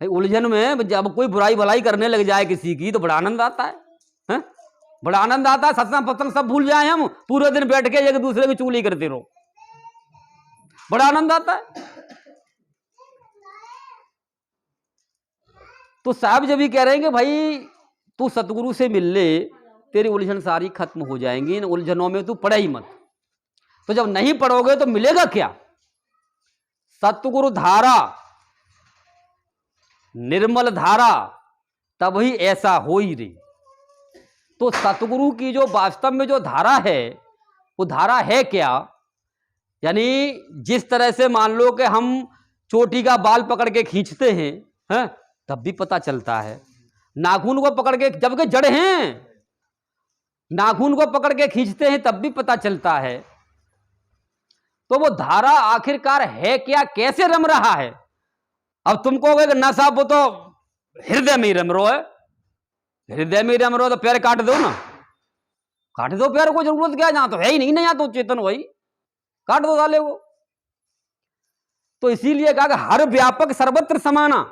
Speaker 1: उलझन में जब कोई बुराई भलाई करने लग जाए किसी की, तो बड़ा आनंद आता है? बड़ा आनंद आता है। सत्संग पत्संग सब भूल जाए, हम पूरे दिन बैठ के एक दूसरे की चुगली करते रहो, बड़ा आनंद आता है। तो साहब जब भी कह रहे हैं कि भाई तू सतगुरु से मिल ले, तेरी उलझन सारी खत्म हो जाएंगी, इन उलझनों में तू पड़े ही मत। तो जब नहीं पढ़ोगे तो मिलेगा क्या? सतगुरु धारा, निर्मल धारा, तभी ऐसा हो ही रे। तो सतगुरु की जो वास्तव में जो धारा है, वो धारा है क्या? यानी जिस तरह से मान लो कि हम चोटी का बाल पकड़ के खींचते हैं, तब भी पता चलता है। नाखून को पकड़ के, जबकि जड़ हैं, नाखून को पकड़ के खींचते हैं तब भी पता चलता है। तो वो धारा आखिरकार है क्या, कैसे रम रहा है? अब तुम कहोगे कि ना साहब वो तो हृदय में ही रम रो है। हृदय में ही रम रो तो पैर काट दो ना, काट दो पैर को, जरूरत क्या है? जहां तो है ही नहीं ना, यहाँ तो चेतन वही, काट दो साले को। तो इसीलिए कहा कि हर व्यापक सर्वत्र समाना,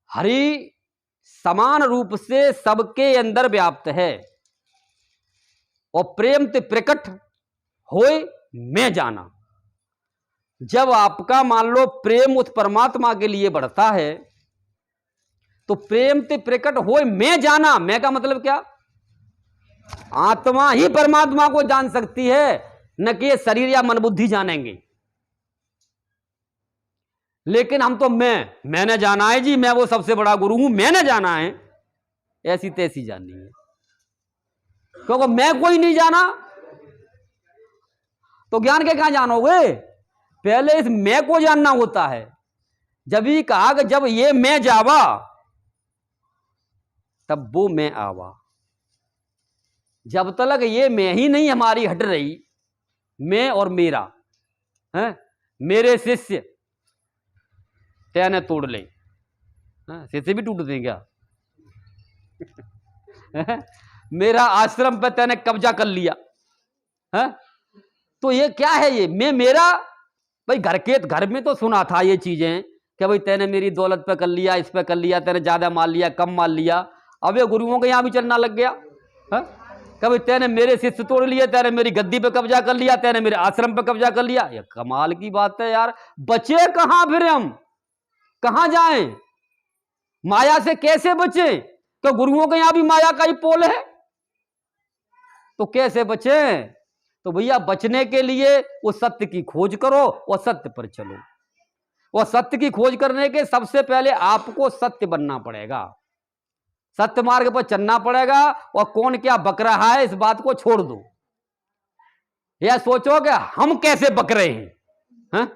Speaker 1: हरि समान रूप से सबके अंदर व्याप्त है। और प्रेम ते प्रकट होए मैं जाना। जब आपका मान लो प्रेम उस परमात्मा के लिए बढ़ता है, तो प्रेम ते प्रकट होए मैं जाना। मैं का मतलब क्या? आत्मा ही परमात्मा को जान सकती है, न कि शरीर या मन बुद्धि जानेंगे। लेकिन हम तो मैंने जाना है जी, मैं वो सबसे बड़ा गुरु हूं, मैंने जाना है, ऐसी तैसी जाननी है। क्योंकि मैं कोई नहीं जाना, तो ज्ञान के कहां जानोगे? पहले इस मैं को जानना होता है। जब ही कहा कि जब ये मैं जावा, तब वो मैं आवा। जब तक ये मैं ही नहीं हमारी हट रही, मैं और मेरा है, मेरे शिष्य तेने तोड़ ले। शिष्य भी टूटते हैं क्या? मेरा आश्रम पे तेने कब्जा कर लिया है। तो ये क्या है? ये मैं मेरा। भाई घर में तो सुना था ये चीजें कि भाई तेने मेरी दौलत पे कर लिया, इस पे कर लिया, तेने ज्यादा माल लिया, कम माल लिया। अब ये गुरुओं के यहां भी चलना लग गया है। कभी तेने मेरे शिष्य तोड़ लिए, तेने मेरी गद्दी पे कब्जा कर लिया, तेने मेरे आश्रम पे कब्जा कर लिया। ये कमाल की बात है यार। बचे कहां फिर हम? कहां जाएं? माया से कैसे बचे? तो गुरुओं के यहां भी माया का ही पोल है, तो कैसे बचे? तो भैया बचने के लिए वो सत्य की खोज करो और सत्य पर चलो। और सत्य की खोज करने के सबसे पहले आपको सत्य बनना पड़ेगा, सत्य मार्ग पर चलना पड़ेगा। और कौन क्या बक रहा है इस बात को छोड़ दो। यह सोचो कि हम कैसे बक रहे हैं,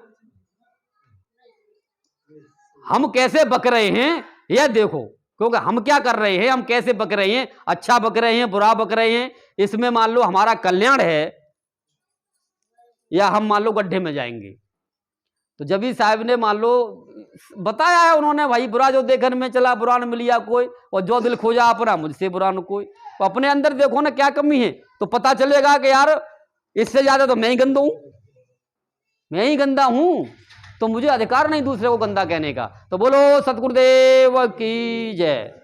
Speaker 1: हम कैसे बक रहे हैं यह देखो। क्योंकि हम क्या कर रहे हैं, हम कैसे बक रहे हैं, अच्छा बक रहे हैं, बुरा बक रहे हैं, इसमें मान लो हमारा कल्याण है या हम मान लो गड्ढे में जाएंगे। तो जब ही साहब ने मान लो बताया है उन्होंने, भाई बुरा जो देखने में चला बुरा न मिलिया कोई, और जो दिल खोजा अपना मुझसे बुरा न कोई। तो अपने अंदर देखो ना क्या कमी है, तो पता चलेगा कि यार इससे ज्यादा तो मैं ही गंदा हूं, मैं ही गंदा हूं, तो मुझे अधिकार नहीं दूसरे को गंदा कहने का। तो बोलो सतगुरुदेव की जय।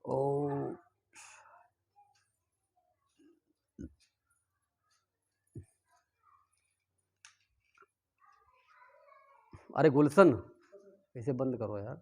Speaker 1: ओ अरे गुलशन, इसे बंद करो यार।